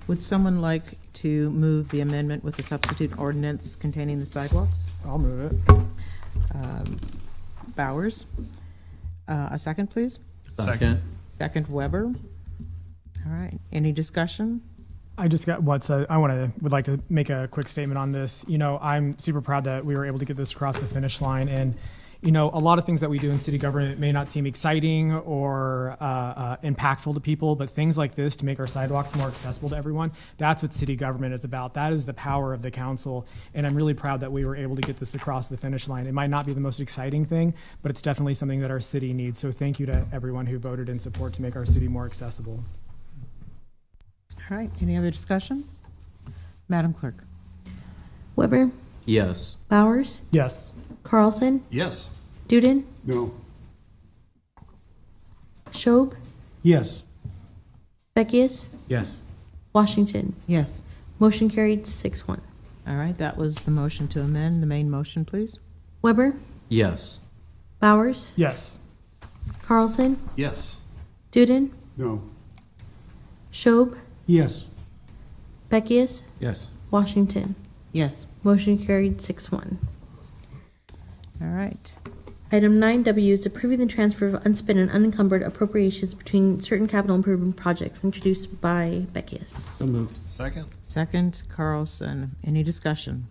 Would someone like to move the amendment with the substitute ordinance containing the sidewalks? I'll move it. Bowers? A second, please? Second. Second, Weber? All right, any discussion? I just got would like to make a quick statement on this. You know, I'm super proud that we were able to get this across the finish line. And, you know, a lot of things that we do in city government may not seem exciting or impactful to people, but things like this to make our sidewalks more accessible to everyone, that's what city government is about. That is the power of the council. And I'm really proud that we were able to get this across the finish line. It might not be the most exciting thing, but it's definitely something that our city needs. So thank you to everyone who voted in support to make our city more accessible. All right, any other discussion? Madam Clerk? Weber, Yes. Bowers, Yes. Carlson, Yes. Duden, No. Schob, Yes. Beckius, Yes. Washington. Yes. Motion carried 6-1. All right, that was the motion to amend. The main motion, please. Weber, Yes. Bowers, Yes. Carlson, Yes. Duden, No. Schob, Yes. Beckius, Yes. Washington. Yes. Motion carried 6-1. All right. Item 9W is approving the transfer of unspent and unencumbered appropriations between certain capital improvement projects, introduced by Beckius. So moved. Second. Second, Carlson. Any discussion?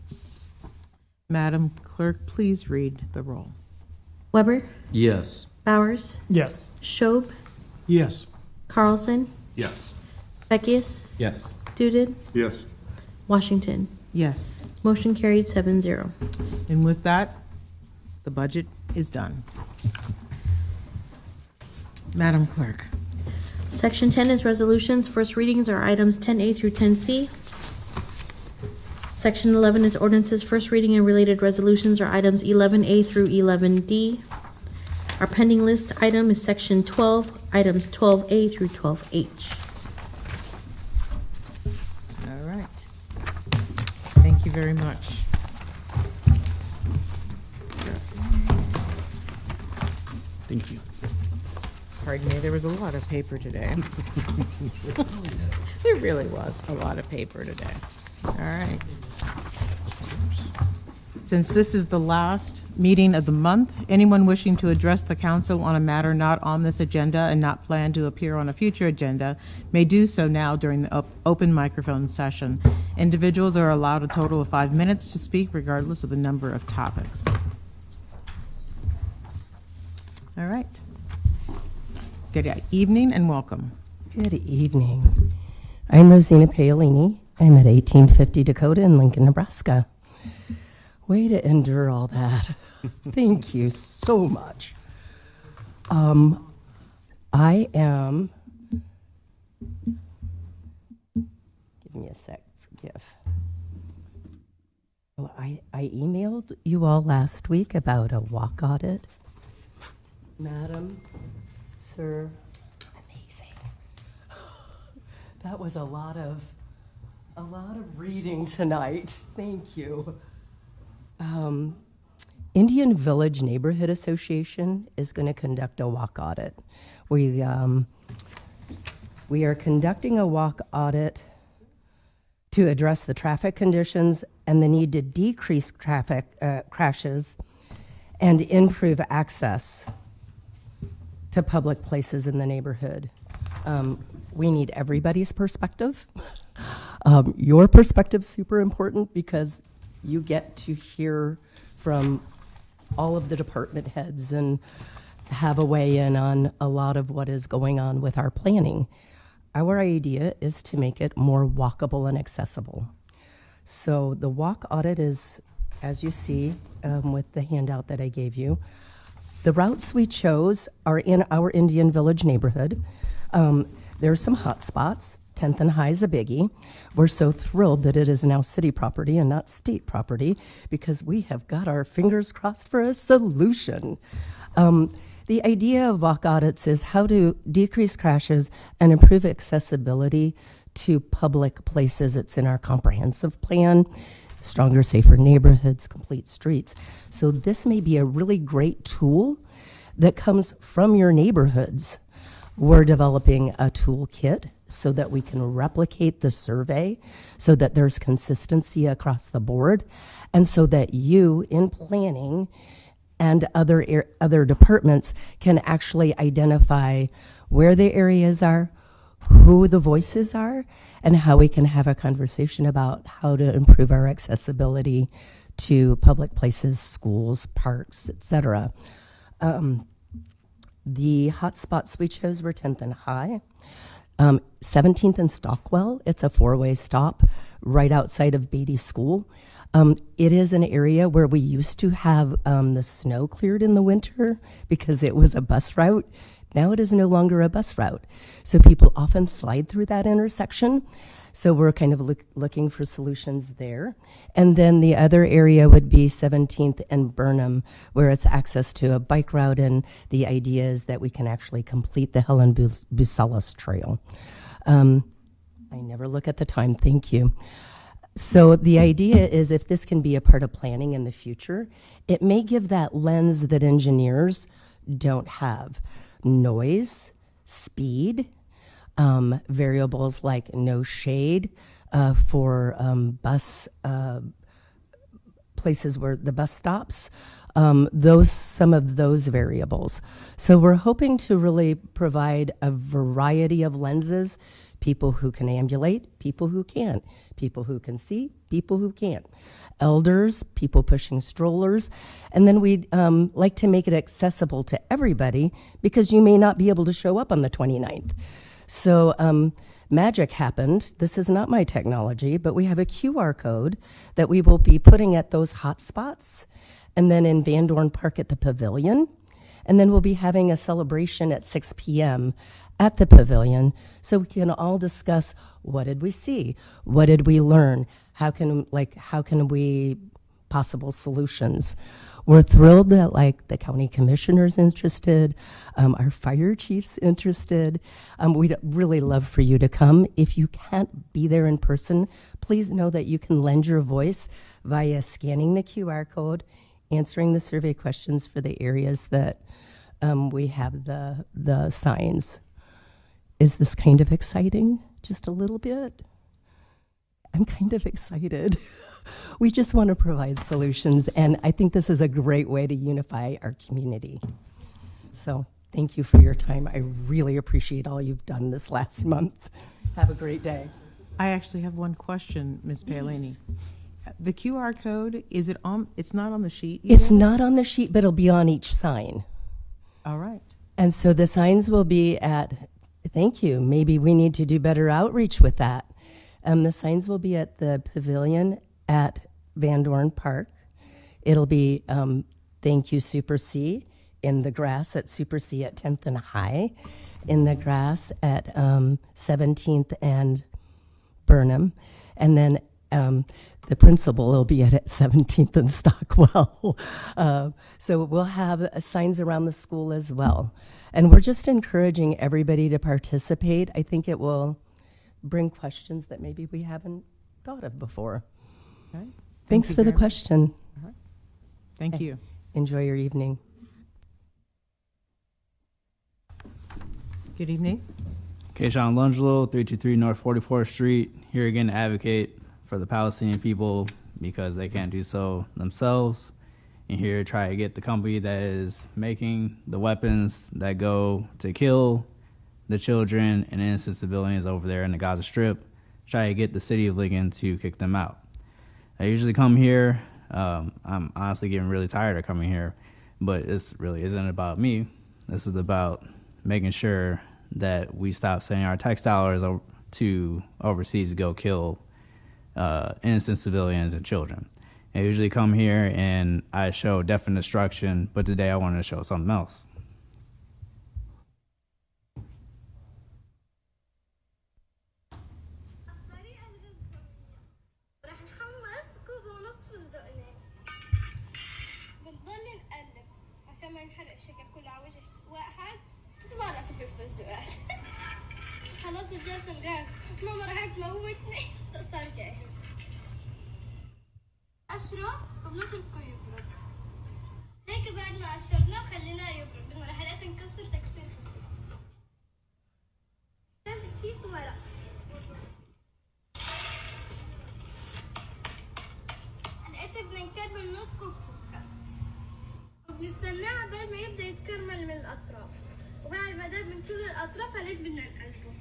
Madam Clerk, please read the roll. Weber, Yes. Bowers, Yes. Schob, Yes. Carlson, Yes. Beckius, Yes. Duden, Yes. Washington. Yes. Motion carried 7-0. And with that, the budget is done. Madam Clerk? Section 10 is resolutions. First readings are items 10A through 10C. Section 11 is ordinances. First reading and related resolutions are items 11A through 11D. Our pending list item is section 12, items 12A through 12H. All right. Thank you very much. Thank you. Pardon me, there was a lot of paper today. There really was a lot of paper today. All right. Since this is the last meeting of the month, anyone wishing to address the council on a matter not on this agenda and not planned to appear on a future agenda may do so now during the open microphone session. Individuals are allowed a total of 5 minutes to speak regardless of the number of topics. All right. Good evening and welcome. Good evening. I'm Rosina Paolini. I'm at 1850 Dakota in Lincoln, Nebraska. Way to endure all that. Thank you so much. I am, give me a sec, forgive. Oh, I emailed you all last week about a walk audit. Madam, sir, amazing. That was a lot of reading tonight. Thank you. Indian Village Neighborhood Association is going to conduct a walk audit. We are conducting a walk audit to address the traffic conditions and the need to decrease traffic crashes and improve access to public places in the neighborhood. We need everybody's perspective. Your perspective is super important because you get to hear from all of the department heads and have a weigh in on a lot of what is going on with our planning. Our idea is to make it more walkable and accessible. So the walk audit is, as you see with the handout that I gave you, the routes we chose are in our Indian Village neighborhood. There are some hot spots. 10th and High is a biggie. We're so thrilled that it is now city property and not state property because we have got our fingers crossed for a solution. The idea of walk audits is how to decrease crashes and improve accessibility to public places. It's in our comprehensive plan, Stronger, Safer Neighborhoods, Complete Streets. So this may be a really great tool that comes from your neighborhoods. We're developing a toolkit so that we can replicate the survey so that there's consistency across the board and so that you in planning and other departments can actually identify where the areas are, who the voices are, and how we can have a conversation about how to improve our accessibility to public places, schools, parks, etc. The hotspots we chose were 10th and High, 17th and Stockwell. It's a 4-way stop right outside of Beatty School. It is an area where we used to have the snow cleared in the winter because it was a bus route. Now it is no longer a bus route. So people often slide through that intersection. So we're kind of looking for solutions there. And then the other area would be 17th and Burnham, where it's access to a bike route, and the idea is that we can actually complete the Helen Bucelas Trail. I never look at the time, thank you. So the idea is if this can be a part of planning in the future, it may give that lens that engineers don't have. Noise, speed, variables like no shade for bus places where the bus stops, some of those variables. So we're hoping to really provide a variety of lenses, people who can ambulate, people who can't, people who can see, people who can't, elders, people pushing strollers, and then we'd like to make it accessible to everybody because you may not be able to show up on the 29th. So magic happened. This is not my technology, but we have a QR code that we will be putting at those hot spots, and then in Van Dorn Park at the Pavilion. And then we'll be having a celebration at 6 p.m. at the Pavilion so we can all discuss what did we see? What did we learn? How can we possible solutions? we're thrilled that like the county commissioner's interested, our fire chief's interested. We'd really love for you to come. If you can't be there in person, please know that you can lend your voice via scanning the QR code, answering the survey questions for the areas that we have the signs. Is this kind of exciting? Just a little bit? I'm kind of excited. We just want to provide solutions, and I think this is a great way to unify our community. So thank you for your time. I really appreciate all you've done this last month. Have a great day. I actually have one question, Ms. Paolini. The QR code, is it on, it's not on the sheet? It's not on the sheet, but it'll be on each sign. All right. And so the signs will be at, thank you, maybe we need to do better outreach with that. The signs will be at the pavilion at Van Dorn Park. It'll be thank you Super C in the grass at Super C at 10th and High, in the grass at 17th and Burnham, and then the principal will be at 17th and Stockwell. So we'll have signs around the school as well. And we're just encouraging everybody to participate. I think it will bring questions that maybe we haven't thought of before. All right. Thanks you for the very much. question. All right. Thank you. Enjoy your evening. Good evening. Keishawn Lungelo, 323 North 44th Street, here again to advocate for the Palestinian people because they can't do so themselves. And here to try to get the company that is making the weapons that go to kill the children and innocent civilians over there in the Gaza Strip, try to get the city of Lincoln to kick them out. I usually come here, I'm honestly getting really tired of coming here, but this really isn't about me. This is about making sure that we stop sending our tax dollars to overseas to go kill innocent civilians and children. I usually come here and I show death and destruction, but today I wanted to show something else. عشان ما ينحرقش كله على وجه واحد تتبارك في الفستقات. خلاص سجلت الغاز ماما راح تموتني صار جاهز. أشرب وبنتركه يبرد. هيك بعد ما قشرناه خليناه يبرد بدنا الحلقات نكسر تكسير خفيف. نحتاج كيس ورق. هلقيت بدنا نكرمل نص كوب سكر. وبنستناه عبال ما يبدأ يتكرمل من الأطراف وبعد ما داب من كل الأطراف هلقيت بدنا نقلبه.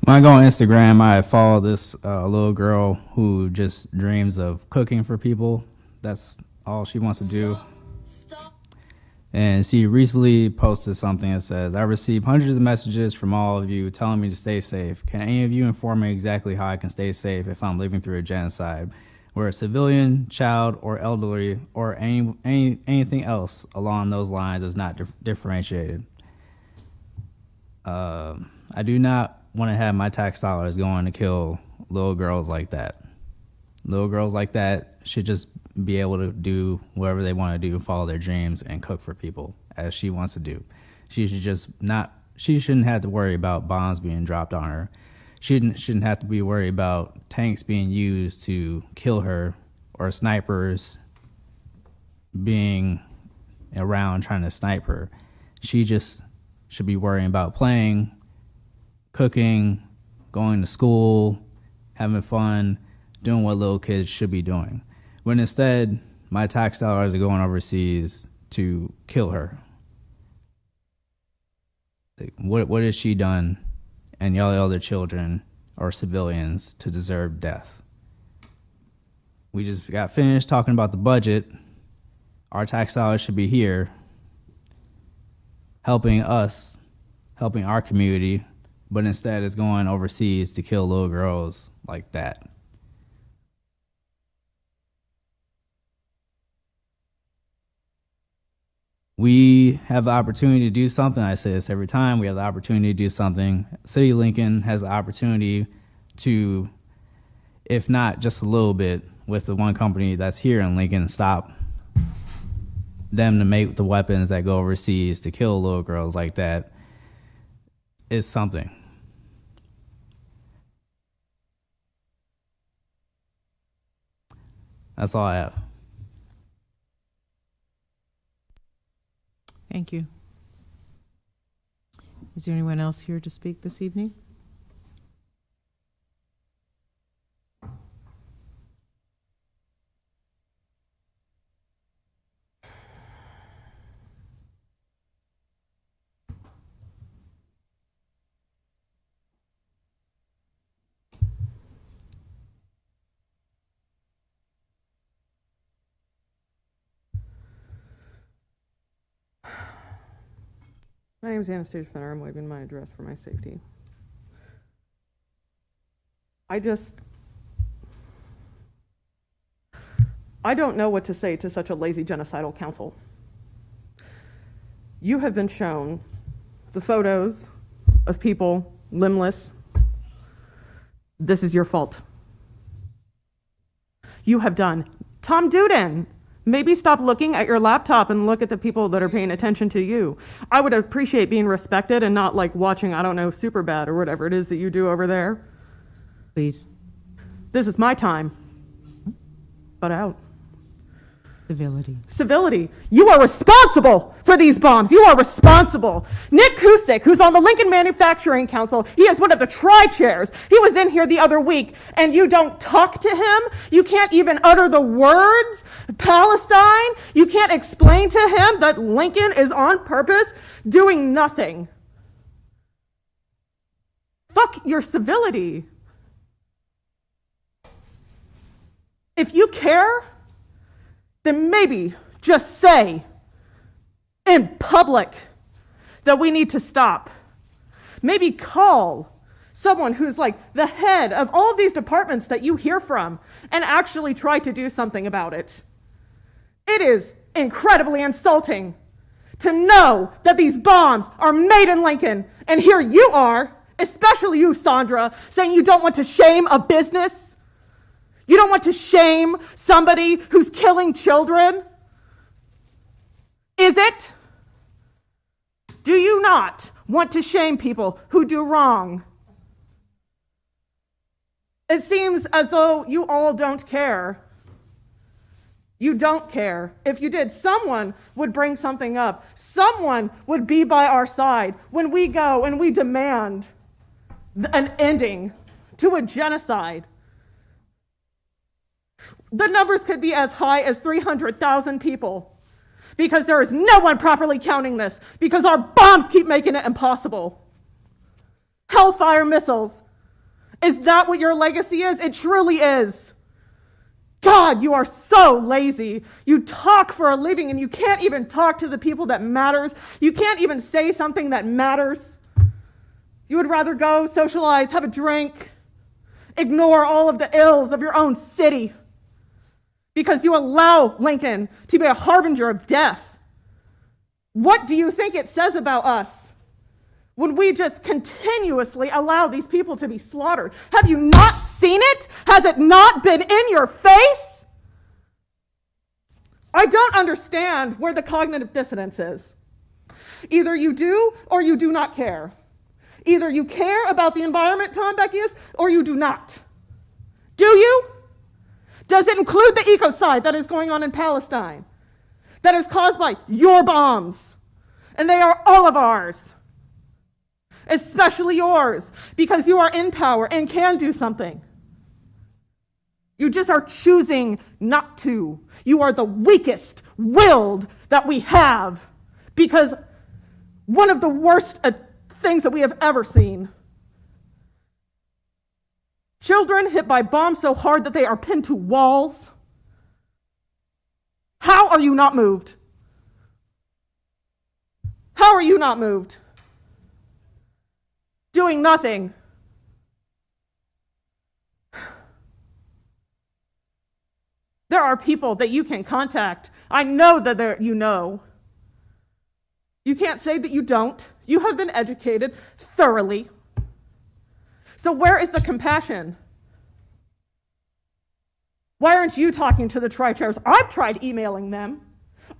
When I go on Instagram, I follow this little girl who just dreams of cooking for people. That's all she wants to do. And she recently posted something that says, I received hundreds of messages from all of you telling me to stay safe. Can any of you inform me exactly how I can stay safe if I'm living through a genocide where a civilian, child, or elderly, or anything else along those lines is not differentiated? I do not want to have my tax dollars going to kill little girls like that. Little girls like that should just be able to do whatever they want to do, follow their dreams, and cook for people as she wants to do. She shouldn't have to worry about bombs being dropped on her. She shouldn't have to be worried about tanks being used to kill her or snipers being around trying to snipe her. She just should be worrying about playing, cooking, going to school, having fun, doing what little kids should be doing. When instead, my tax dollars are going overseas to kill her. Like, what has she done and y'all other children or civilians to deserve death? We just got finished talking about the budget. Our tax dollars should be here helping us, helping our community, but instead it's going overseas to kill little girls like that. We have the opportunity to do something. I say this every time. We have the opportunity to do something. City of Lincoln has the opportunity to if not just a little bit, with the one company that's here in Lincoln, stop them to make the weapons that go overseas to kill little girls like that is something. That's all I have. Thank you. Is there anyone else here to speak this evening? My name is Anastasia Fenner. I'm waiving my address for my safety. I don't know what to say to such a lazy genocidal council. You have been shown the photos of people limbless. This is your fault. You have done. Tom Duden, maybe stop looking at your laptop and look at the people that are paying attention to you. I would appreciate being respected and not like watching, I don't know, Superbad or whatever it is that you do over there. Please. This is my time. But out. Civility. Civility. You are responsible for these bombs. You are responsible. Nick Kusick, who's on the Lincoln Manufacturing Council, he is one of the tri-chairs. He was in here the other week, and you don't talk to him. You can't even utter the words Palestine. You can't explain to him that Lincoln is on purpose doing nothing. Fuck your civility. If you care, then maybe just say in public that we need to stop. Maybe call someone who's like the head of all of these departments that you hear from and actually try to do something about it. It is incredibly insulting to know that these bombs are made in Lincoln, and here you are, especially you, Sandra, saying you don't want to shame a business. You don't want to shame somebody who's killing children? Is it? Do you not want to shame people who do wrong? It seems as though you all don't care. You don't care. If you did, someone would bring something up. Someone would be by our side when we go and we demand an ending to a genocide. The numbers could be as high as 300,000 people because there is no one properly counting this because our bombs keep making it impossible. Hellfire missiles. Is that what your legacy is? It truly is. God, you are so lazy. You talk for a living and you can't even talk to the people that matters. You can't even say something that matters. You would rather go socialize, have a drink, ignore all of the ills of your own city. Because you allow Lincoln to be a harbinger of death. What do you think it says about us when we just continuously allow these people to be slaughtered? Have you not seen it? Has it not been in your face? I don't understand where the cognitive dissonance is. Either you do or you do not care. Either you care about the environment, Tom Beckius, or you do not. Do you? Does it include the ecocide that is going on in Palestine? That is caused by your bombs. And they are all of ours. Especially yours, because you are in power and can do something. You just are choosing not to. You are the weakest willed that we have, because one of the worst things that we have ever seen. Children hit by bombs so hard that they are pinned to walls. How are you not moved? How are you not moved? Doing nothing. There are people that you can contact. I know that you know. You can't say that you don't. You have been educated thoroughly. So where is the compassion? Why aren't you talking to the tri-chairs? I've tried emailing them.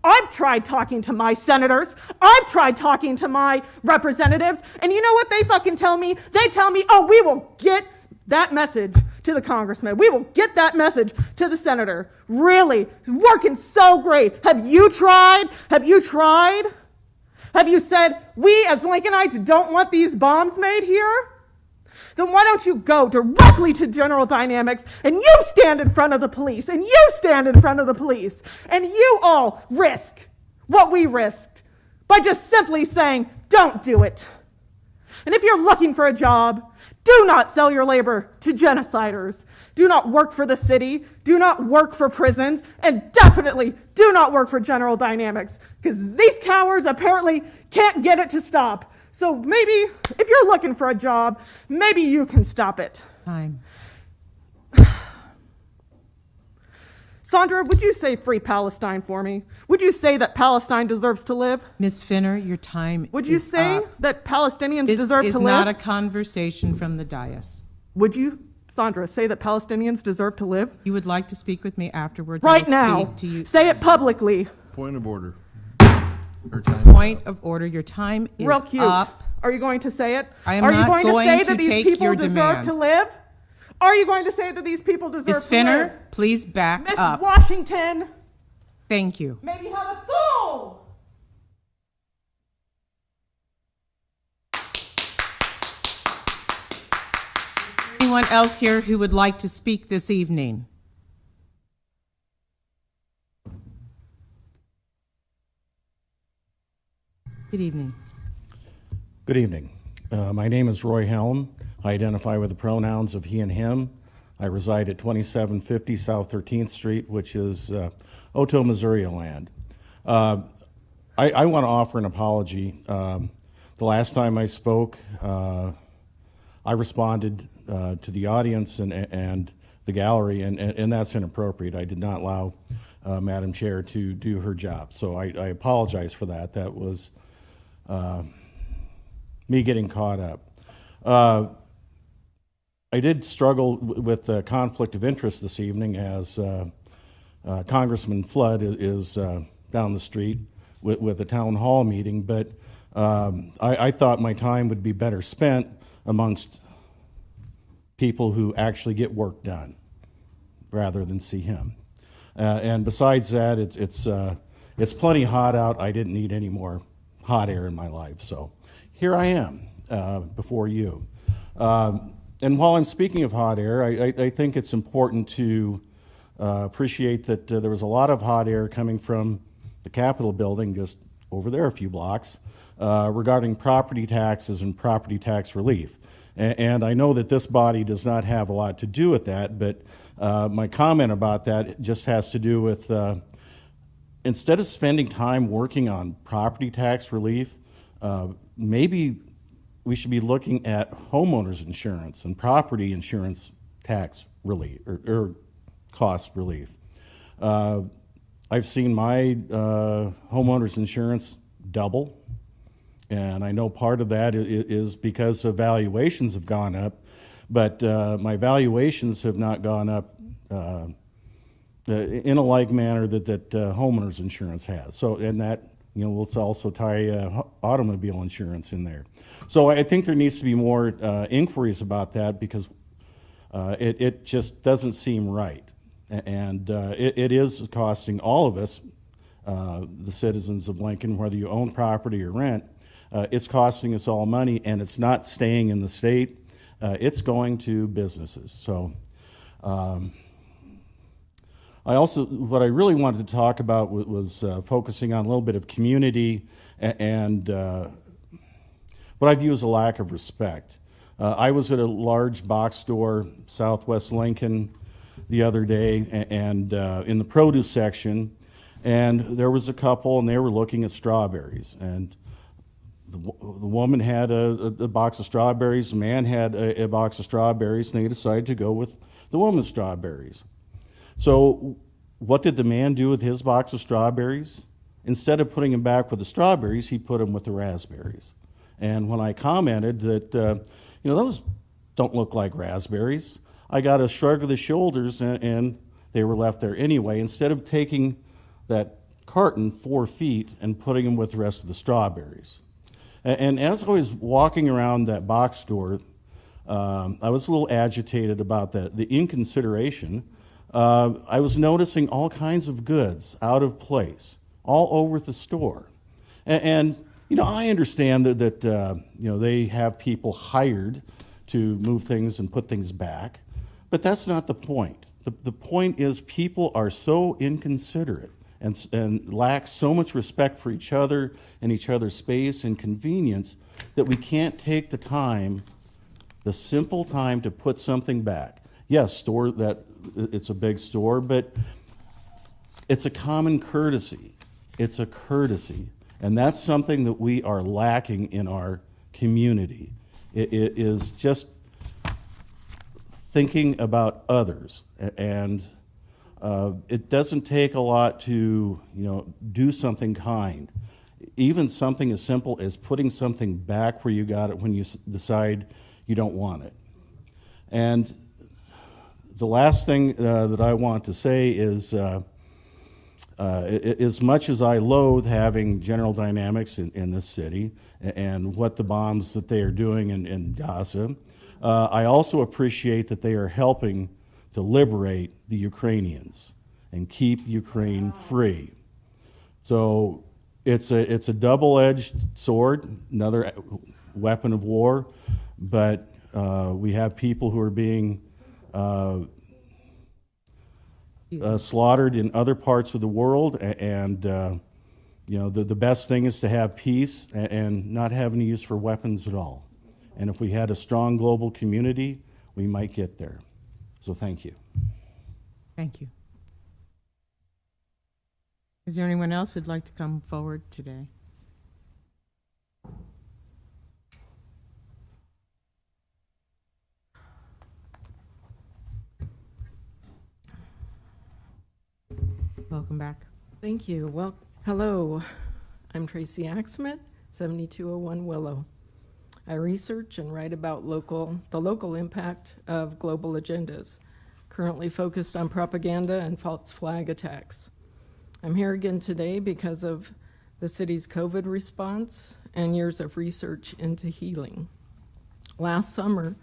I've tried talking to my senators. I've tried talking to my representatives. And you know what they fucking tell me? They tell me, oh, we will get that message to the congressman. We will get that message to the senator. Really? Working so great. Have you tried? Have you tried? Have you said, we as Lincolnites don't want these bombs made here? Then why don't you go directly to General Dynamics and you stand in front of the police and you stand in front of the police and you all risk what we risked by just simply saying, don't do it. And if you're looking for a job, do not sell your labor to genociders. Do not work for the city. Do not work for prisons. And definitely do not work for General Dynamics, because these cowards apparently can't get it to stop. So maybe if you're looking for a job, maybe you can stop it. Time. Sandra, would you say free Palestine for me? Would you say that Palestine deserves to live? Ms. Finner, your time Would you is say up. that Palestinians This deserve is to not live? a conversation from the dais. Would you, Sandra, say that Palestinians deserve to live? You would like to speak with me afterwards. I Right will now. speak to you. Say it publicly. Point of order. Point of order. Your time is Real cute. up. Are you going to say it? I am Are you not going going to say to that these take people your deserve demand. to live? Are you going to say that these people deserve Ms. to Finner, live? please back Miss up. Washington, Thank you. maybe have a soul. Anyone else here who would like to speak this evening? Good evening. Good evening. My name is Roy Helm. I identify with the pronouns of he and him. I reside at 2750 South 13th Street, which is Oto, Missouri land. I want to offer an apology. The last time I spoke, I responded to the audience and the gallery, and that's inappropriate. I did not allow Madam Chair to do her job, so I apologize for that. That was me getting caught up. I did struggle with the conflict of interest this evening, as Congressman Flood is down the street with a town hall meeting, but I thought my time would be better spent amongst people who actually get work done rather than see him. And besides that, it's plenty hot out. I didn't need any more hot air in my life, so here I am before you. And while I'm speaking of hot air, I think it's important to appreciate that there was a lot of hot air coming from the Capitol building just over there a few blocks regarding property taxes and property tax relief. And I know that this body does not have a lot to do with that, but my comment about that just has to do with instead of spending time working on property tax relief, maybe we should be looking at homeowners insurance and property insurance tax relief or cost relief. I've seen my homeowners insurance double, and I know part of that is because the valuations have gone up, but my valuations have not gone up in a like manner that homeowners insurance has. So, and that, you know, let's also tie automobile insurance in there. So I think there needs to be more inquiries about that, because it just doesn't seem right. And it is costing all of us, the citizens of Lincoln, whether you own property or rent, it's costing us all money, and it's not staying in the state. It's going to businesses. So what I really wanted to talk about was focusing on a little bit of community and what I view as a lack of respect. I was at a large box store, Southwest Lincoln, the other day, and in the produce section, and there was a couple, and they were looking at strawberries, and the woman had a box of strawberries, the man had a box of strawberries, and they decided to go with the woman's strawberries. So what did the man do with his box of strawberries? Instead of putting him back with the strawberries, he put him with the raspberries. And when I commented that, those don't look like raspberries, I got a shrug of the shoulders, and they were left there anyway, instead of taking that carton 4 feet and putting them with the rest of the strawberries. And as I was walking around that box store, I was a little agitated about the inconsideration. I was noticing all kinds of goods out of place all over the store. And you know, I understand that you know, they have people hired to move things and put things back, but that's not the point. The point is people are so inconsiderate and lack so much respect for each other and each other's space and convenience that we can't take the time, the simple time, to put something back. Yes, it's a big store, but it's a common courtesy. It's a courtesy. And that's something that we are lacking in our community. It is just thinking about others. And it doesn't take a lot to, you know, do something kind. Even something as simple as putting something back where you got it when you decide you don't want it. And the last thing that I want to say is, as much as I loathe having General Dynamics in this city and what the bombs that they are doing in Gaza, I also appreciate that they are helping to liberate the Ukrainians and keep Ukraine free. So it's a double-edged sword, another weapon of war, but we have people who are being slaughtered in other parts of the world, and you know, the best thing is to have peace and not have any use for weapons at all. And if we had a strong global community, we might get there. So thank you. Thank you. Is there anyone else who'd like to come forward today? Welcome back. Thank you. Well, hello. I'm Tracy Axmett, 7201 Willow. I research and write about the local impact of global agendas, currently focused on propaganda and false flag attacks. I'm here again today because of the city's COVID response and years of research into healing. Last summer,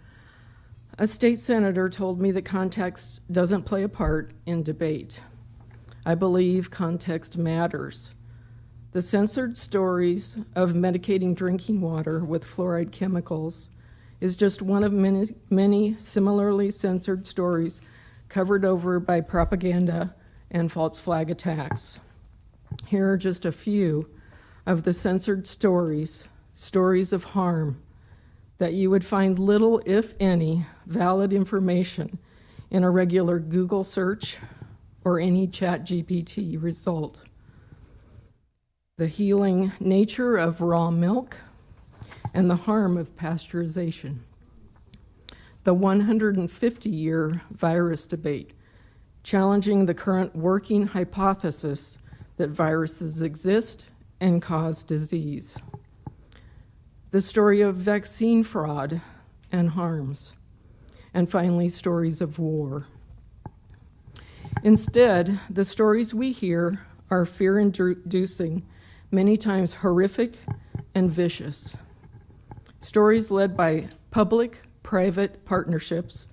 a state senator told me that context doesn't play a part in debate. I believe context matters. The censored stories of medicating drinking water with fluoride chemicals is just one of many similarly censored stories covered over by propaganda and false flag attacks. Here are just a few of the censored stories of harm, that you would find little, if any, valid information in a regular Google search or any ChatGPT result. The healing nature of raw milk and the harm of pasteurization. The 150-year virus debate, challenging the current working hypothesis that viruses exist and cause disease. The story of vaccine fraud and harms. And finally, stories of war. Instead, the stories we hear are fear-inducing, many times horrific and vicious. Stories led by public-private partnerships,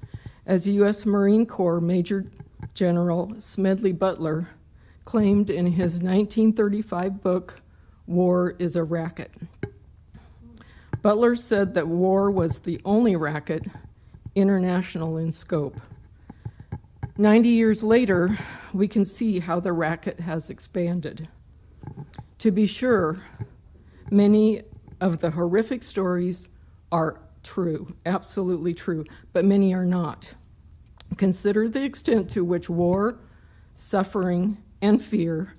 as U.S. Marine Corps Major General Smedley Butler claimed in his 1935 book, War is a Racket. Butler said that war was the only racket international in scope. 90 years later, we can see how the racket has expanded. To be sure, many of the horrific stories are true, absolutely true, but many are not. Consider the extent to which war, suffering, and fear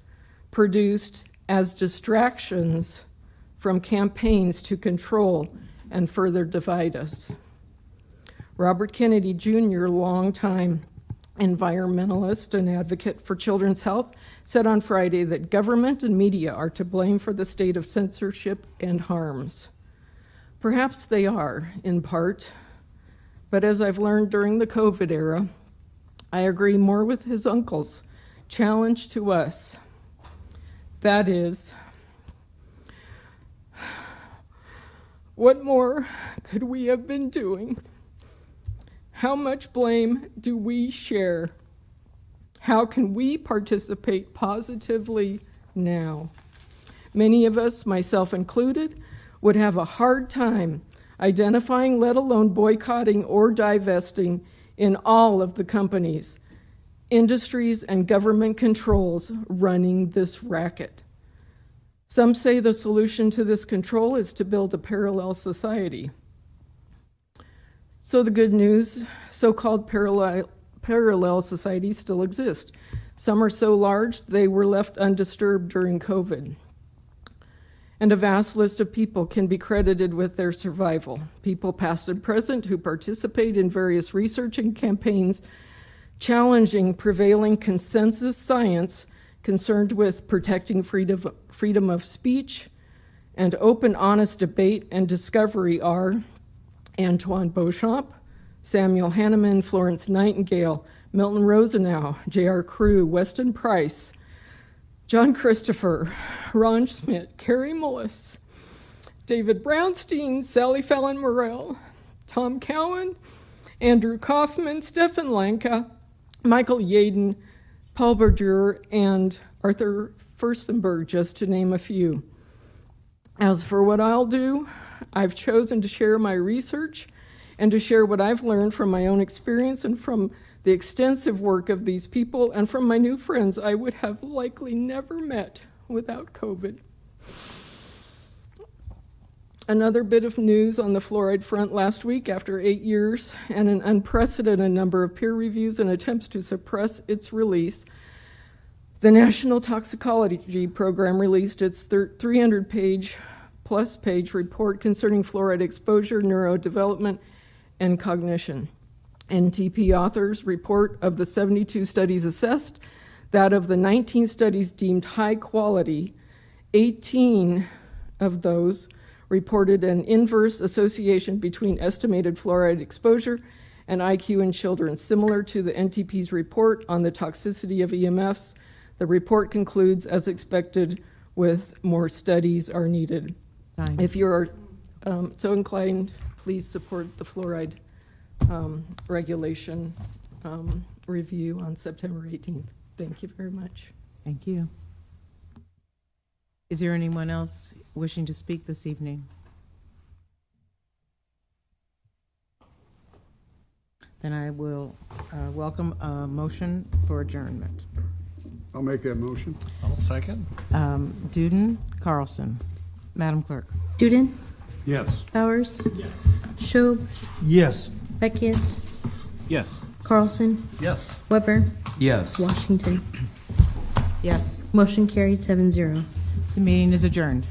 produced as distractions from campaigns to control and further divide us. Robert Kennedy Jr., longtime environmentalist and advocate for children's health, said on Friday that government and media are to blame for the state of censorship and harms. Perhaps they are, in part, but as I've learned during the COVID era, I agree more with his uncle's challenge to us. That is, what more could we have been doing? How much blame do we share? How can we participate positively now? Many of us, myself included, would have a hard time identifying, let alone boycotting or divesting in all of the companies, industries, and government controls running this racket. Some say the solution to this control is to build a parallel society. So the good news, so-called parallel societies still exist. Some are so large they were left undisturbed during COVID. And a vast list of people can be credited with their survival. People past and present who participate in various research and campaigns challenging prevailing consensus science concerned with protecting freedom of speech and open, honest debate and discovery are Antoine Beauchamp, Samuel Hahnemann, Florence Nightingale, Milton Rosenau, J.R. Crew, Weston Price, John Christopher, Ron Schmidt, Carrie Mullis, David Brownstein, Sally Fallon Morell, Tom Cowan, Andrew Kaufman, Stefan Lanka, Michael Yaden, Paul Bourdieu, and Arthur Furstenberg, just to name a few. As for what I'll do, I've chosen to share my research and to share what I've learned from my own experience and from the extensive work of these people and from my new friends I would have likely never met without COVID. Another bit of news on the fluoride front last week, after 8 years and an unprecedented number of peer reviews and attempts to suppress its release, the National Toxicology Program released its 300-page report concerning fluoride exposure, neurodevelopment, and cognition. NTP authors report of the 72 studies assessed, that of the 19 studies deemed high quality, 18 of those reported an inverse association between estimated fluoride exposure and IQ in children, similar to the NTP's report on the toxicity of EMFs. The report concludes, as expected, with more studies are needed. Fine. If you're so inclined, please support the fluoride regulation review on September 18th. Thank you very much. Thank you. Is there anyone else wishing to speak this evening? Then I will welcome a motion for adjournment. I'll make that motion. I'll second. Duden, Carlson. Madam Clerk. Duden, Yes. Bowers. Yes. Schob, Yes. Beckius, Yes. Carlson, Yes. Weber, Yes. Washington. Yes, Motion carried 7-0. the meeting is adjourned.